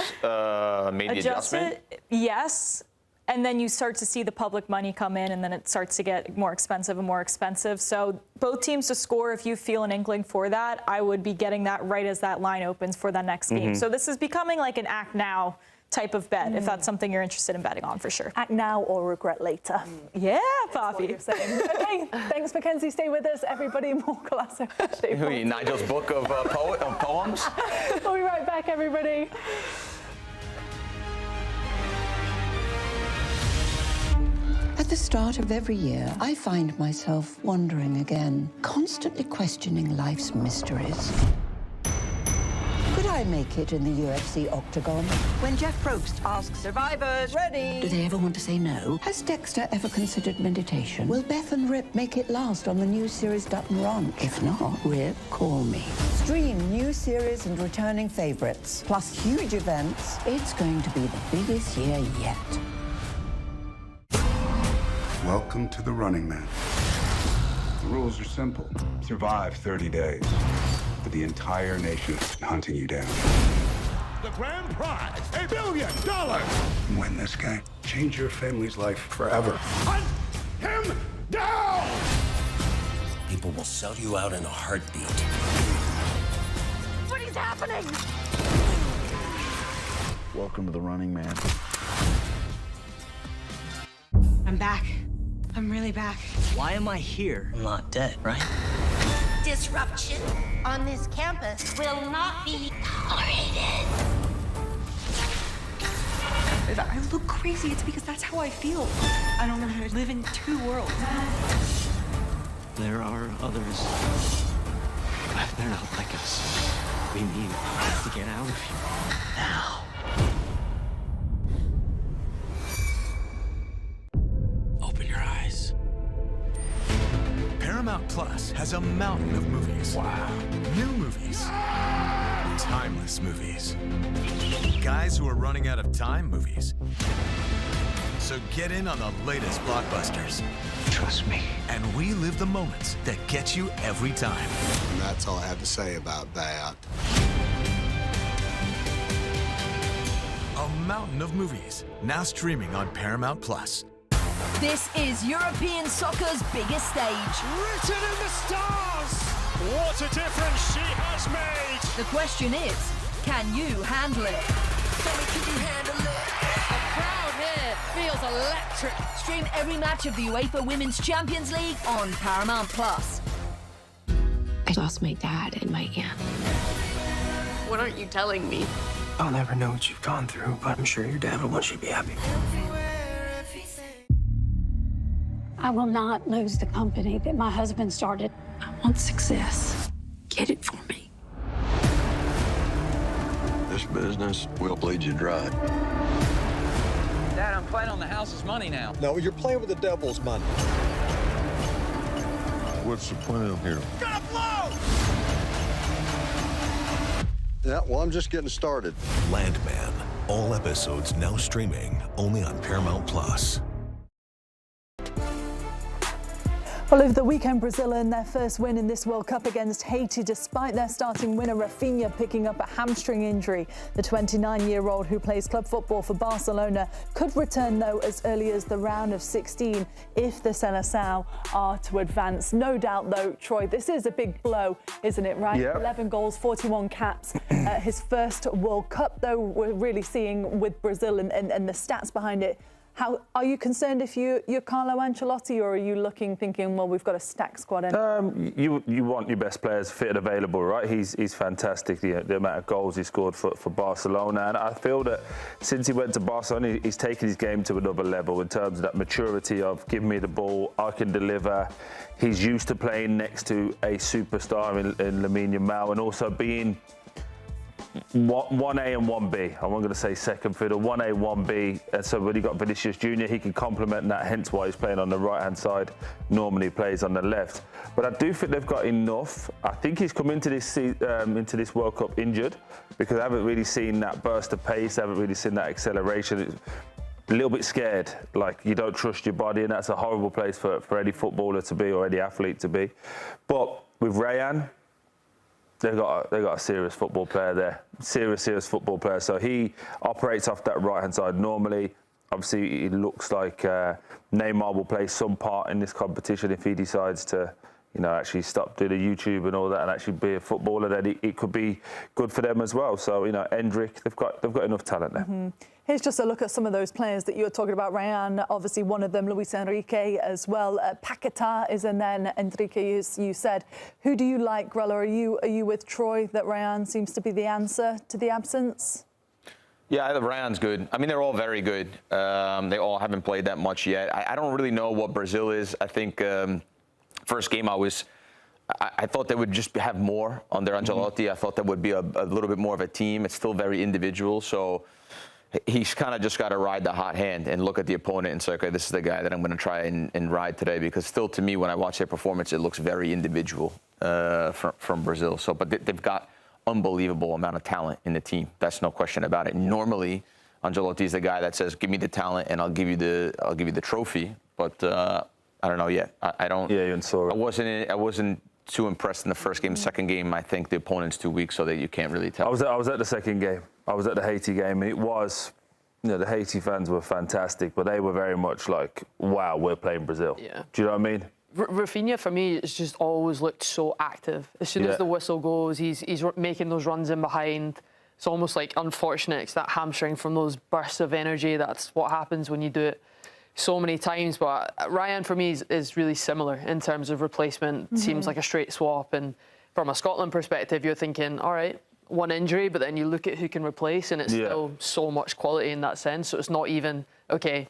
made the adjustment? Yes. And then you start to see the public money come in, and then it starts to get more expensive and more expensive. So both teams to score, if you feel an inkling for that, I would be getting that right as that line opens for the next game. So this is becoming like an act now type of bet, if that's something you're interested in betting on, for sure. Act now or regret later. Yeah, Poppy. Okay, thanks, Mackenzie. Stay with us, everybody. More Golazo Matchday. Nigel's book of poems. We'll be right back, everybody. At the start of every year, I find myself wondering again, constantly questioning life's mysteries. Could I make it in the UFC octagon? When Jeff Probst asks survivors, ready? Do they ever want to say no? Has Dexter ever considered meditation? Will Beth and Rip make it last on the new series Dutton Ranch? If not, Rip, call me. Stream new series and returning favorites, plus huge events. It's going to be the biggest year yet. Welcome to the Running Man. The rules are simple. Survive 30 days. But the entire nation is hunting you down. The grand prize, $1 billion. Win this game. Change your family's life forever. Hunt him down! People will sell you out in a heartbeat. What is happening? Welcome to the Running Man. I'm back. I'm really back. Why am I here? I'm not dead, right? Disruption on this campus will not be tolerated. If I look crazy, it's because that's how I feel. I don't know how to live in two worlds. There are others. But they're not like us. We need to get out of here. Now. Open your eyes. Paramount Plus has a mountain of movies. Wow. New movies. Timeless movies. Guys who are running out of time movies. So So get in on the latest blockbusters. Trust me. And relive the moments that get you every time. And that's all I have to say about that. A mountain of movies, now streaming on Paramount+. This is European soccer's biggest stage. Written in the stars! What a difference she has made! The question is, can you handle it? Can you handle it? The crowd here feels electric. Stream every match of the UEFA Women's Champions League on Paramount+. I lost my dad and my aunt. What aren't you telling me? I'll never know what you've gone through, but I'm sure your dad will want you to be happy. I will not lose the company that my husband started. I want success. Get it for me. This business will bleed you dry. Dad, I'm playing on the house's money now. No, you're playing with the devil's money. What's the plan here? Gonna blow! Yeah, well, I'm just getting started. Landman. All episodes now streaming only on Paramount+. Well, over the weekend, Brazil earned their first win in this World Cup against Haiti, despite their starting winner, Rafinha, picking up a hamstring injury. The 29-year-old who plays club football for Barcelona could return, though, as early as the round of 16 if the Seleção are to advance. No doubt, though, Troy, this is a big blow, isn't it, right? Yep. 11 goals, 41 caps. His first World Cup, though, we're really seeing with Brazil and the stats behind it. How are you concerned if you're Carlo Ancelotti, or are you thinking, well, we've got a stacked squad? You want your best players fit and available, right? He's fantastic, the amount of goals he scored for Barcelona. And I feel that since he went to Barcelona, he's taken his game to another level in terms of that maturity of give me the ball, I can deliver. He's used to playing next to a superstar in Lamine Yamal, and also being 1A and 1B. I'm not going to say second fiddle, 1A, 1B. And so when you got Vinicius Jr., he can complement that, hence why he's playing on the right-hand side. Normally plays on the left. But I do think they've got enough. I think he's come into this World Cup injured, because I haven't really seen that burst of pace, I haven't really seen that acceleration. A little bit scared, like you don't trust your body, and that's a horrible place for any footballer to be or any athlete to be. But with Rayan, They've got a serious football player there, serious football player. So he operates off that right-hand side normally. Obviously, it looks like Neymar will play some part in this competition if he decides to, actually stop doing the YouTube and all that and actually be a footballer. Then it could be good for them as well. So, Endrick, they've got enough talent there. Mm-hmm. Here's just a look at some of those players that you were talking about. Rayan, obviously one of them, Luis Enrique as well. Paquetá is in there, Enrique, as you said. Who do you like, Grella? Are you with Troy that Rayan seems to be the answer to the absence? Yeah, Rayan's good. I mean, they're all very good. They all haven't played that much yet. I don't really know what Brazil is. I think first game I thought they would just have more under Ancelotti. I thought that would be a little bit more of a team. It's still very individual. So he's kind of just got to ride the hot hand and look at the opponent and say, okay, this is the guy that I'm going to try and ride today. Because still, to me, when I watch their performance, it looks very individual from Brazil. So, but they've got unbelievable amount of talent in the team. That's no question about it. Normally, Ancelotti is the guy that says, give me the talent and I'll give you the trophy. But I don't know yet. I don't. Yeah, you saw it. I wasn't too impressed in the first game. Second game, I think the opponent's too weak, so that you can't really tell. I was at the second game. I was at the Haiti game, and it was, the Haiti fans were fantastic, but they were very much like, wow, we're playing Brazil. Yeah. Do you know what I mean? Rafinha, for me, has just always looked so active. As soon as the whistle goes, he's making those runs in behind. It's almost like unfortunate. It's that hamstring from those bursts of energy. That's what happens when you do it so many times. But Rayan, for me, is really similar in terms of replacement. Seems like a straight swap. And from a Scotland perspective, you're thinking, all right, one injury, but then you look at who can replace, and it's still so much quality in that sense. So it's not even, okay,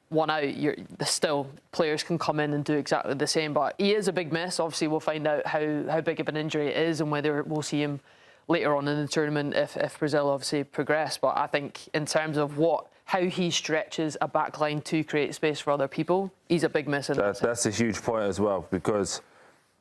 one out, still players can come in and do exactly the same. But he is a big miss. Obviously, we'll find out how big of an injury it is and whether we'll see him later on in the tournament if Brazil obviously progress. But I think in terms of how he stretches a backline to create space for other people, he's a big miss in that sense. That's a huge point as well, because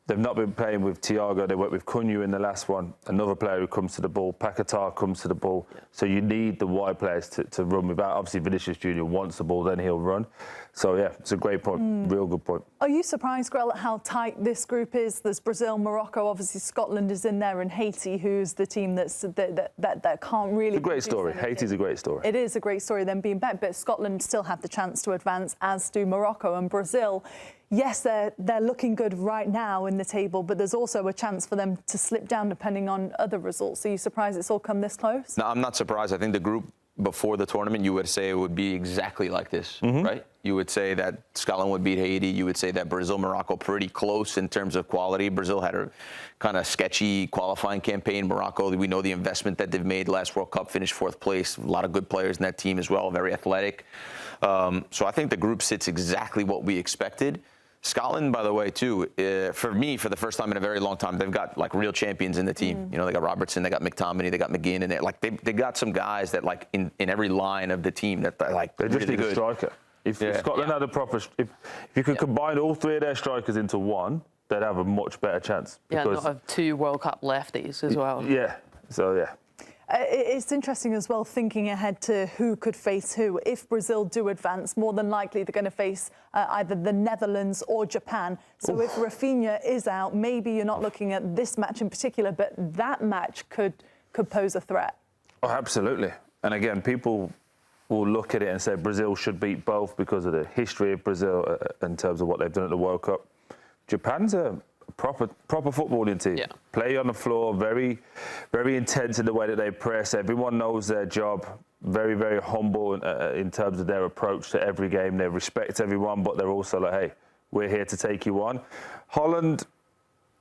They've not been playing with Thiago. They worked with Cunha in the last one. Another player who comes to the ball. Qatar comes to the ball. Yeah. So you need the wide players to run without. Obviously, Vinicius Jr. wants the ball, then he'll run. So, yeah, it's a great point. Real good point. Are you surprised, Grell, at how tight this group is? There's Brazil, Morocco, obviously Scotland is in there, and Haiti, who's the team that can't really... It's a great story. Haiti's a great story. It is a great story, them being back, but Scotland still have the chance to advance, as do Morocco and Brazil. Yes, they're looking good right now in the table, but there's also a chance for them to slip down depending on other results. Are you surprised it's all come this close? No, I'm not surprised. I think the group before the tournament, you would say it would be exactly like this, right? You would say that Scotland would beat Haiti. You would say that Brazil, Morocco, pretty close in terms of quality. Brazil had a kind of sketchy qualifying campaign. Morocco, we know the investment that they've made. Last World Cup, finished 4th place. A lot of good players in that team as well, very athletic. So I think the group sits exactly what we expected. Scotland, by the way, too, for me, for the first time in a very long time, they've got like real champions in the team. You know, they got Robertson, they got McTominay, they got McGinn, and they got some guys that like in every line of the team that like they just really need a striker. If Scotland had a proper, if you could combine all 3 of their strikers into one, they'd have a much better chance. Yeah, not have 2 World Cup lefties as well. Yeah, so yeah. It's interesting as well, thinking ahead to who could face who. If Brazil do advance, more than likely they're going to face either the Netherlands or Japan. So if Rafinha is out, maybe you're not looking at this match in particular, but that match could pose a threat. Oh, absolutely. And again, people will look at it and say Brazil should beat both because of the history of Brazil in terms of what they've done at the World Cup. Japan's a proper footballing team. Play on the floor, very, very intense in the way that they press. Everyone knows their job. Very, very humble in terms of their approach to every game. They respect everyone, but they're also like, hey, we're here to take you on. Holland,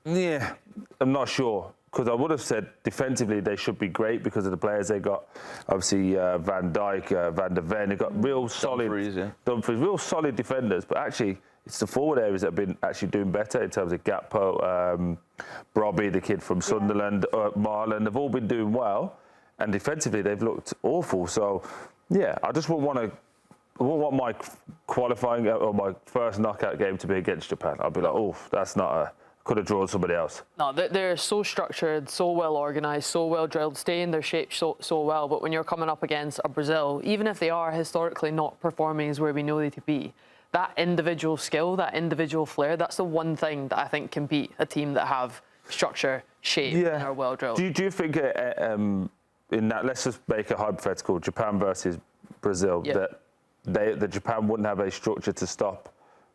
yeah, I'm not sure. Because I would have said defensively they should be great because of the players they got. Obviously, Van Dijk, Van der Ven, they've got real solid... Dumfries, real solid defenders, but actually... It's the forward areas that have been actually doing better in terms of Gakpo, Robbie, the kid from Sunderland, Marlon. They've all been doing well, and defensively they've looked awful. So, yeah, I just wouldn't want my qualifying or my first knockout game to be against Japan. I'd be like, oh, that's not a... Could have drawn somebody else. No, they're so structured, so well organised, so well drilled, stay in their shape so well. But when you're coming up against a Brazil, even if they are historically not performing as where we know they to be, that individual skill, that individual flair, that's the one thing that I think can beat a team that have structure, shape, and are well drilled. Do you think in that, let's just make a hypothetical, Japan versus Brazil, that Japan wouldn't have a structure to stop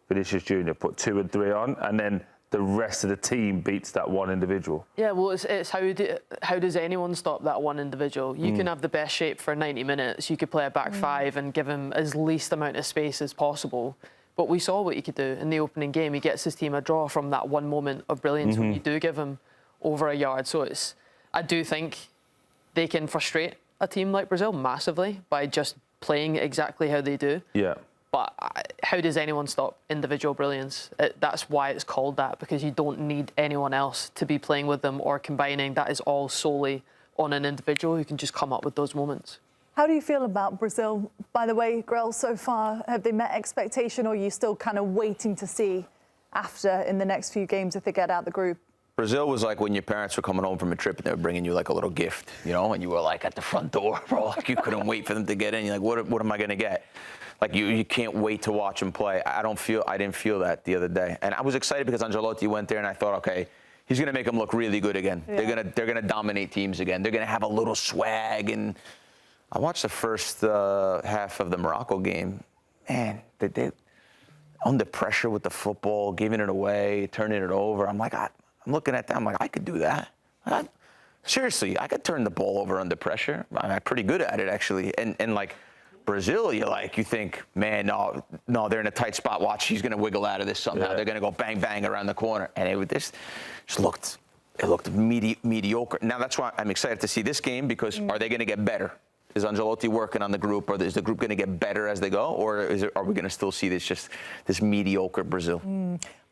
Vinicius Jr., put 2 and 3 on, and then the rest of the team beats that one individual? Yeah, well, it's how does anyone stop that one individual? You can have the best shape for 90 minutes. You could play a back 5 and give him as least amount of space as possible. But we saw what he could do in the opening game. He gets his team a draw from that one moment of brilliance when you do give him over a yard. So I do think they can frustrate a team like Brazil massively by just playing exactly how they do. Yeah. But how does anyone stop individual brilliance? That's why it's called that, because you don't need anyone else to be playing with them or combining. That is all solely on an individual who can just come up with those moments. How do you feel about Brazil, by the way, Grell, so far? Have they met expectation, or are you still kind of waiting to see after in the next few games if they get out the group? Brazil was like when your parents were coming home from a trip and they were bringing you like a little gift, you know, and you were like at the front door, bro. Like you couldn't wait for them to get in. You're like, what am I going to get? Like you can't wait to watch them play. I didn't feel that the other day. And I was excited because Ancelotti went there and I thought, okay, he's going to make them look really good again. Yeah. They're going to dominate teams again. They're going to have a little swag. And I watched the first half of the Morocco game. Man, they under pressure with the football, giving it away, turning it over. I'm like, I'm looking at them. I'm like, I could do that. Seriously, I could turn the ball over under pressure. I'm pretty good at it, actually. And like Brazil, you think, man, no, they're in a tight spot. Watch, he's going to wiggle out of this somehow. Yeah. They're going to go bang, bang around the corner. And it looked mediocre. Now, that's why I'm excited to see this game, because are they going to get better? Is Ancelotti working on the group, or is the group going to get better as they go, or are we going to still see this mediocre Brazil?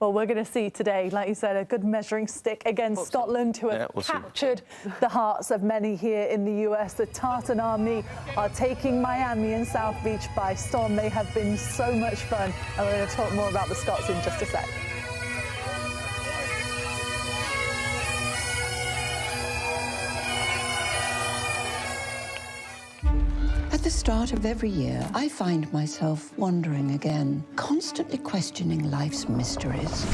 Well, we're going to see today, like you said, a good measuring stick against Scotland, who have captured the hearts of many here in the US. The Tartan Army are taking Miami and South Beach by storm. They have been so much fun, and we're going to talk more about the Scots in just a sec. start of every year, I find myself wondering again, constantly questioning life's mysteries.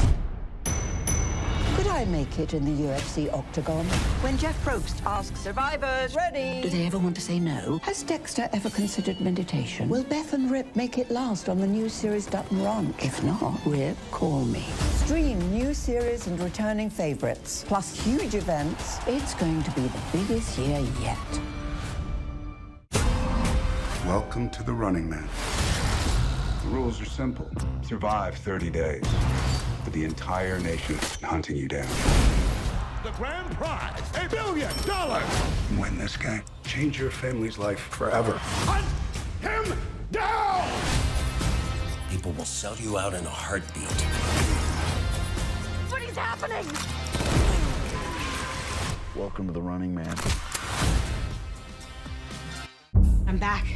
Could I make it in the UFC octagon? When Jeff Probst asks survivors, ready? Do they ever want to say no? Has Dexter ever considered meditation? Will Beth and Rip make it last on the new series Dutton Ranch? If not, Rip, call me. Stream new series and returning favorites, plus huge events. It's going to be the biggest year yet. Welcome to the Running Man. The rules are simple. Survive 30 days. But the entire nation hunting you down. The grand prize, $1 billion. Win this game. Change your family's life forever. Hunt him down! People will sell you out in a heartbeat. What is happening? Welcome to the Running Man. I'm back.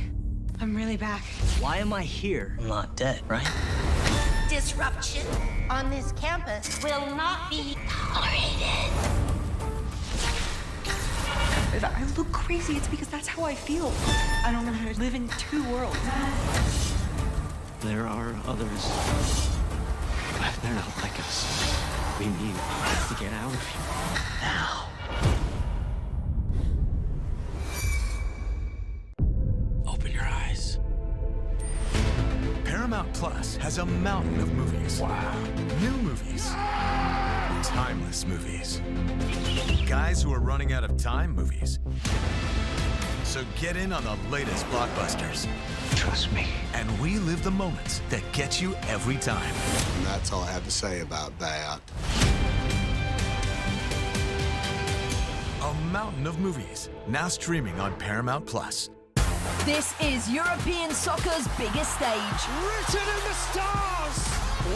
I'm really back. Why am I here? I'm not dead, right? Disruption on this campus will not be tolerated. If I look crazy, it's because that's how I feel. I don't know how to live in two worlds. There are others. But they're not like us. We need to get out of here. Now. Open your eyes. Paramount Plus has a mountain of movies. Wow. New movies. Timeless movies. Guys who are running out of time movies. So get in on the latest blockbusters. Trust me. And relive the moments that get you every time. And that's all I have to say about that. A mountain of movies, now streaming on Paramount Plus. This is European soccer's biggest stage. Written in the stars!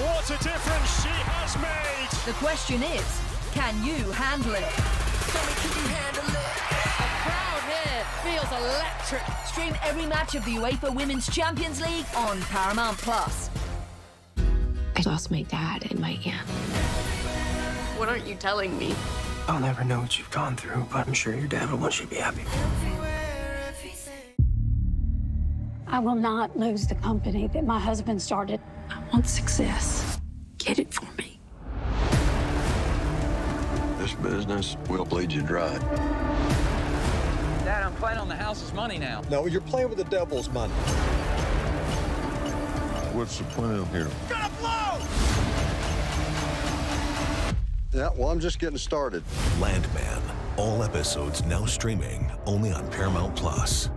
What a difference she has made! The question is, can you handle it? Can you handle it? The crowd here feels electric. Stream every match of the UEFA Women's Champions League on Paramount Plus. I lost my dad and my aunt. What aren't you telling me? I'll never know what you've gone through, but I'm sure your dad will want you to be happy. I will not lose the company that my husband started. I want success. Get it for me. This business will bleed you dry. Dad, I'm playing on the house's money now. No, you're playing with the devil's money. What's the plan here? Gonna blow! Yeah, well, I'm just getting started. Landman. All episodes now streaming only on Paramount Plus.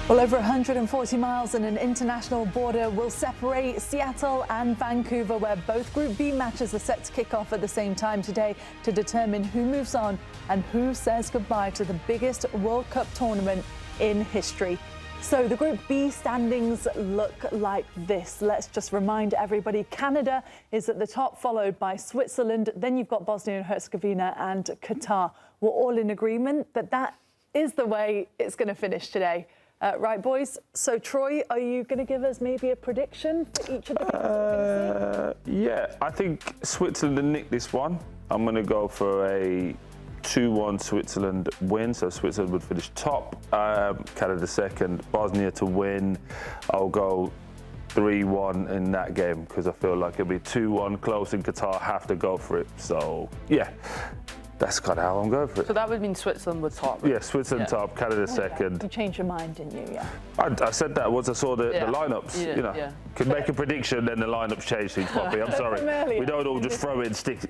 Well, over 140 miles and an international border will separate Seattle and Vancouver, where both Group B matches are set to kick off at the same time today to determine who moves on and who says goodbye to the biggest World Cup tournament in history. So the Group B standings look like this. Let's just remind everybody, Canada is at the top, followed by Switzerland. Then you've got Bosnia and Herzegovina and Qatar. We're all in agreement that that is the way it's going to finish today. Right, boys? So, Troy, are you going to give us maybe a prediction for each of the games? Yeah, I think Switzerland will nick this one. I'm going to go for a 2-1 Switzerland win, so Switzerland would finish top, Canada second, Bosnia to win. I'll go 3-1 in that game because I feel like it'll be 2-1 close and Qatar have to go for it. So, yeah. That's kind of how I'm going for it. So that would mean Switzerland would top. Right? Yeah, Switzerland top, Canada second. You changed your mind, didn't you? Yeah. I said that once I saw the lineups. You know, could make a prediction, then the lineups change things properly. I'm sorry. We don't all just throw it and stick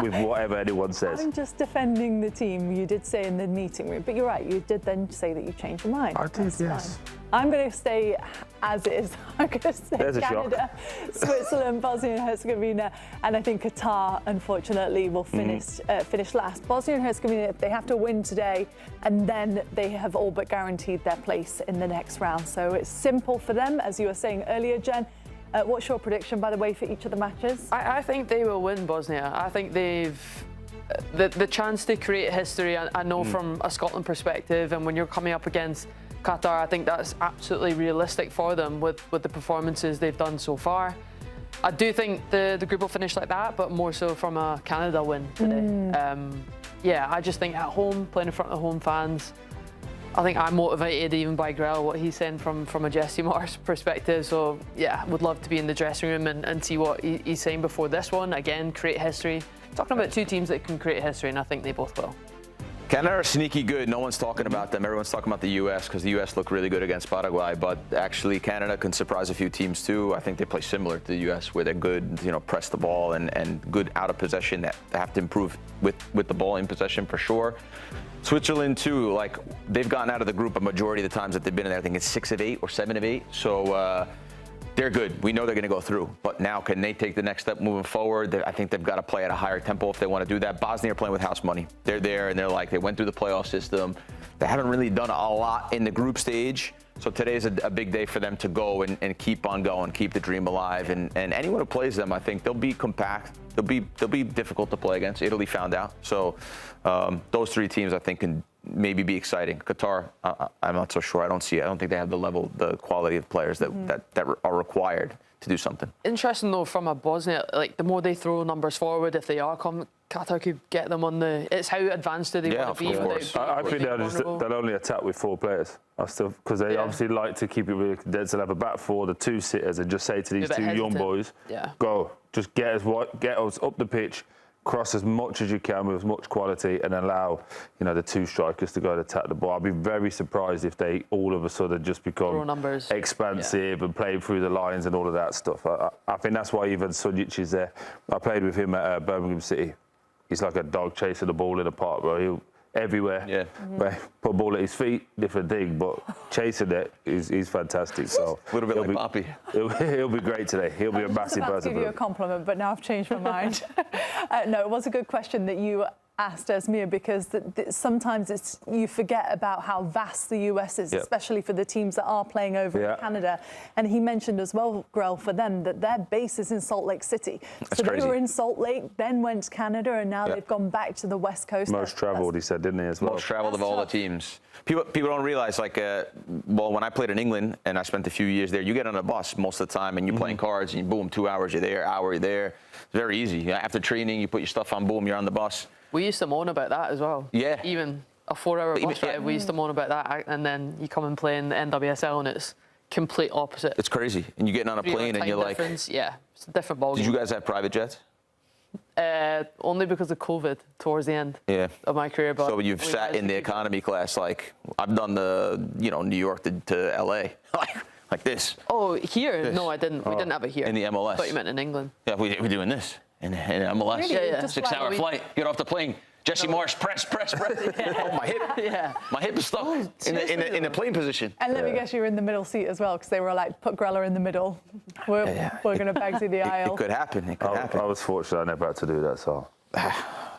with whatever anyone says. I'm just defending the team. You did say in the meeting room, but you're right. You did then say that you changed your mind. I did, yes. Fine. I'm going to stay as is. I'm going to say Canada, Switzerland, Bosnia and Herzegovina, and I think Qatar, unfortunately, will finish last. Bosnia and Herzegovina, they have to win today, and then they have all but guaranteed their place in the next round. So it's simple for them, as you were saying earlier, Jen. What's your prediction, by the way, for each of the matches? I think they will win Bosnia. I think they've the chance to create history. I know from a Scotland perspective, and when you're coming up against Qatar, I think that's absolutely realistic for them with the performances they've done so far. I do think the group will finish like that, but more so from a Canada win today. Yeah, I just think at home, playing in front of home fans, I think I'm motivated even by Grella, what he's saying from a Jesse Marsh perspective. So yeah, would love to be in the dressing room and see what he's saying before this one. Again, create history. Talking about two teams that can create history, and I think they both will. Canada are sneaky good. No one's talking about them. Everyone's talking about the U.S. because the U.S. look really good against Paraguay. But actually, Canada can surprise a few teams too. I think they play similar to the U.S. where they're good, press the ball and good out of possession. That they have to improve with the ball in possession for sure. Switzerland too. Like they've gotten out of the group a majority of the times that they've been in there. I think it's 6 of 8 or 7 of 8. So. They're good. We know they're going to go through. But now, can they take the next step moving forward? I think they've got to play at a higher tempo if they want to do that. Bosnia are playing with house money. They're there, and they went through the playoff system. They haven't really done a lot in the group stage. So today's a big day for them to go and keep on going, keep the dream alive. And anyone who plays them, I think they'll be compact. They'll be difficult to play against. Italy found out. So those three teams, I think, can maybe be exciting. Qatar, I'm not so sure. I don't think they have the quality of players that are required to do something. Interesting though, from a Bosnia, like the more they throw numbers forward, if they are Qatar could get them on the. It's how advanced do they want to be? Of course. I think they'll only attack with 4 players. Because they obviously like to keep it really condensed. They'll have a back 4, the 2 sitters, and just say to these 2 young boys, go, just get us up the pitch. Cross as much as you can with as much quality and allow, the 2 strikers to go and attack the ball. I'd be very surprised if they all of a sudden just become expansive and play through the lines and all of that stuff. I think that's why even Sunjic is there. I played with him at Birmingham City. He's like a dog chasing the ball in the park, bro. He'll everywhere. Yeah. Put a ball at his feet, different thing, but chasing it is fantastic. So a little bit like Poppy. He'll be great today. He'll be a massive person. I was about to give you a compliment, but now I've changed my mind. No, it was a good question that you asked Esmir, because sometimes you forget about how vast the US is, especially for the teams that are playing over in Canada. And he mentioned as well, Grell, for them, that their base is in Salt Lake City. That's crazy. They were in Salt Lake, then went to Canada, and now they've gone back to the West Coast. Most travelled, he said, didn't he, as well? Most travelled of all the teams. People don't realize, when I played in England and I spent a few years there, you get on a bus most of the time and you're playing cards and boom, 2 hours, you're there, hour, you're there. It's very easy. After training, you put your stuff on, boom, you're on the bus. We used to moan about that as well. Yeah. Even a 4-hour bus drive, we used to moan about that. And then you come and play in the NWSL and it's complete opposite. It's crazy. And you're getting on a plane and you're like... Yeah, it's a different ballgame. Did you guys have private jets? Only because of COVID towards the end of my career. But so you've sat in the economy class, like I've done the, New York to LA, like this. Oh, here? This. No, I didn't. We didn't have it here. In the MLS. I thought you meant in England. Yeah, we're doing this in MLS. Really? Yeah. 6-hour flight. Get off the plane. Jesse Marsh, press. Oh, my hip. Yeah. My hip is stuck in the plane position. And let me guess, you're in the middle seat as well, because they were like, put Grella in the middle. We're going to bag to the aisle. It could happen. I was fortunate I never had to do that, so.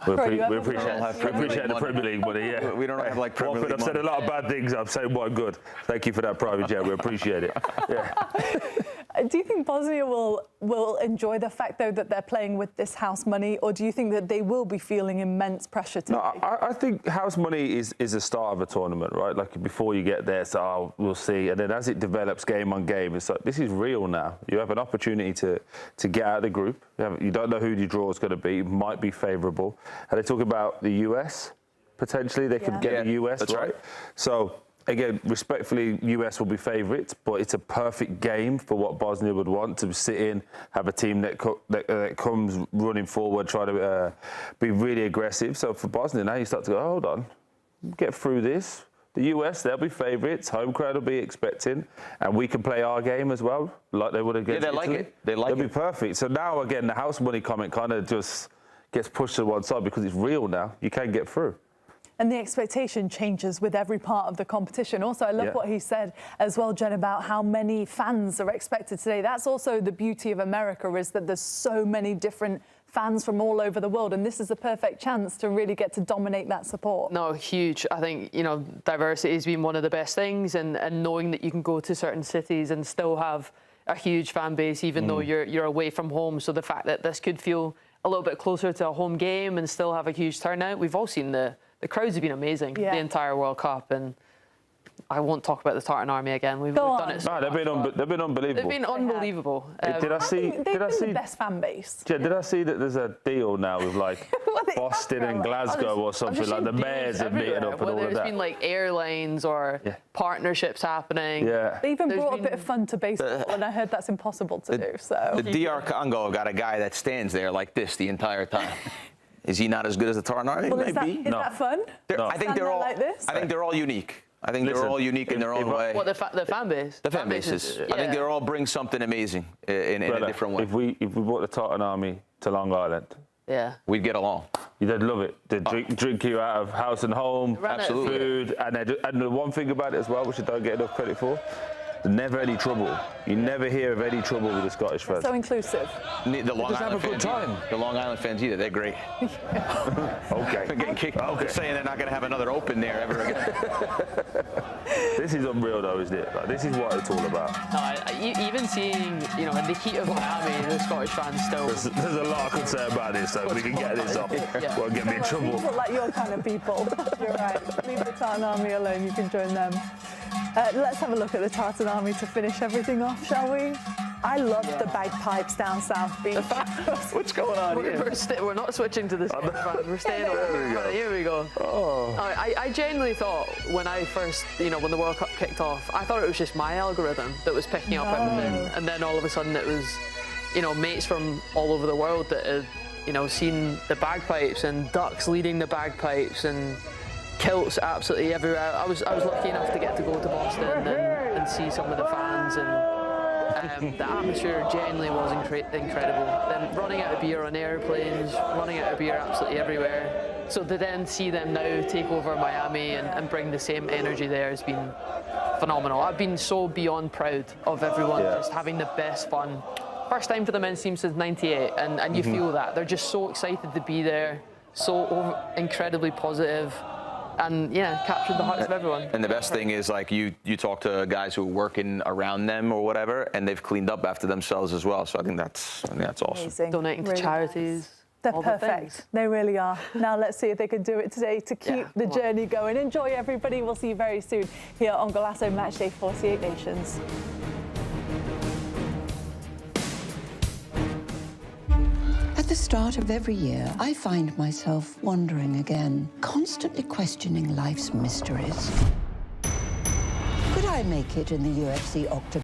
We appreciate the Premier League money, yeah. We don't have Premier League I've said a lot of bad things. I'm saying one good. Thank you for that private jet. We appreciate it. Yeah. Do you think Bosnia will enjoy the fact, though, that they're playing with this house money, or do you think that they will be feeling immense pressure today? No, I think house money is the start of a tournament, right? Like before you get there, so we'll see. And then as it develops game on game, it's like, this is real now. You have an opportunity to get out of the group. You don't know who your draw is going to be. It might be favourable. And they talk about the US, potentially. They could get the US, that's right. So, again, respectfully, US will be favourites, but it's a perfect game for what Bosnia would want, to sit in, have a team that comes running forward, try to be really aggressive. So for Bosnia, now you start to go, hold on, get through this. The US, they'll be favourites, home crowd will be expecting, and we can play our game as well, like they would against Italy. Like it. They'll be perfect. So now, again, the house money comment kind of just gets pushed to one side because it's real now. You can get through. And the expectation changes with every part of the competition. Also, I love what he said as well, Jen, about how many fans are expected today. That's also the beauty of America, is that there's so many different fans from all over the world, and this is a perfect chance to really get to dominate that support. No, huge. I think, diversity has been one of the best things, and knowing that you can go to certain cities and still have a huge fan base, even though you're away from home. So the fact that this could feel a little bit closer to a home game and still have a huge turnout. We've all seen the crowds have been amazing the entire World Cup, and I won't talk about the Tartan Army again. We've done it. No, they've been unbelievable. They've been unbelievable. Did I see? They've been the best fan base. Yeah, did I see that there's a deal now with like Boston and Glasgow or something, like the mayors are meeting up and all of that? There's been like airlines or partnerships happening. Yeah. They even brought a bit of fun to baseball, and I heard that's impossible to do. So The DR Congo got a guy that stands there like this the entire time. Is he not as good as the Tartan Army? Well, Maybe. is that fun? I think they're all like this? I think they're all unique. I think they're all unique in their own way. What, the fan base? The fan bases. I think they all bring something amazing in a different way. If we brought the Tartan Army to Long Island, we'd get along. They'd love it. They'd drink you out of house and home, Absolutely. food, and the one thing about it as well, which I don't get enough credit for, never any trouble. You never hear of any trouble with the Scottish fans. So inclusive. The Long just have a good time. The Long Island fans either. They're great. Okay. They're getting kicked. They're saying they're not going to have another Open there ever again. This is unreal, though, isn't it? Like, this is what it's all about. No, even seeing, in the heat of Miami, the Scottish fans still. There's a lot of concern about this, so we can get this off. Won't get me in trouble. People like your kind of people. You're right. Leave the Tartan Army alone. You can join them. Let's have a look at the Tartan Army to finish everything off, shall we? I love the bagpipes down South Beach. What's going on here? We're not switching to the second band. We're staying on. Here we go. Oh. I genuinely thought when I first, when the World Cup kicked off, I thought it was just my algorithm that was picking up everything, and then all of a sudden it was, mates from all over the world that had, seen the bagpipes and ducks leading the bagpipes and kilts absolutely everywhere. I was lucky enough to get to go to Boston and see some of the fans, and the atmosphere genuinely was incredible. Then running out of beer on airplanes, running out of beer absolutely everywhere. So to then see them now take over Miami and bring the same energy there has been phenomenal. I've been so beyond proud of everyone just having the best fun. First time for the men's team since '98, and you feel that. They're just so excited to be there, so incredibly positive. And captured the hearts of everyone. And the best thing is, like, you talk to guys who are working around them or whatever, and they've cleaned up after themselves as well. So I think that's awesome. Amazing. Donating to charities. They're all perfect. They really are. Now let's see if they can do it today to keep the journey going. Enjoy, everybody. We'll see you very soon here on Golazo Matchday 48 Nations. At the start of every year, I find myself wondering again, constantly questioning life's mysteries. Could I make it in the UFC octagon?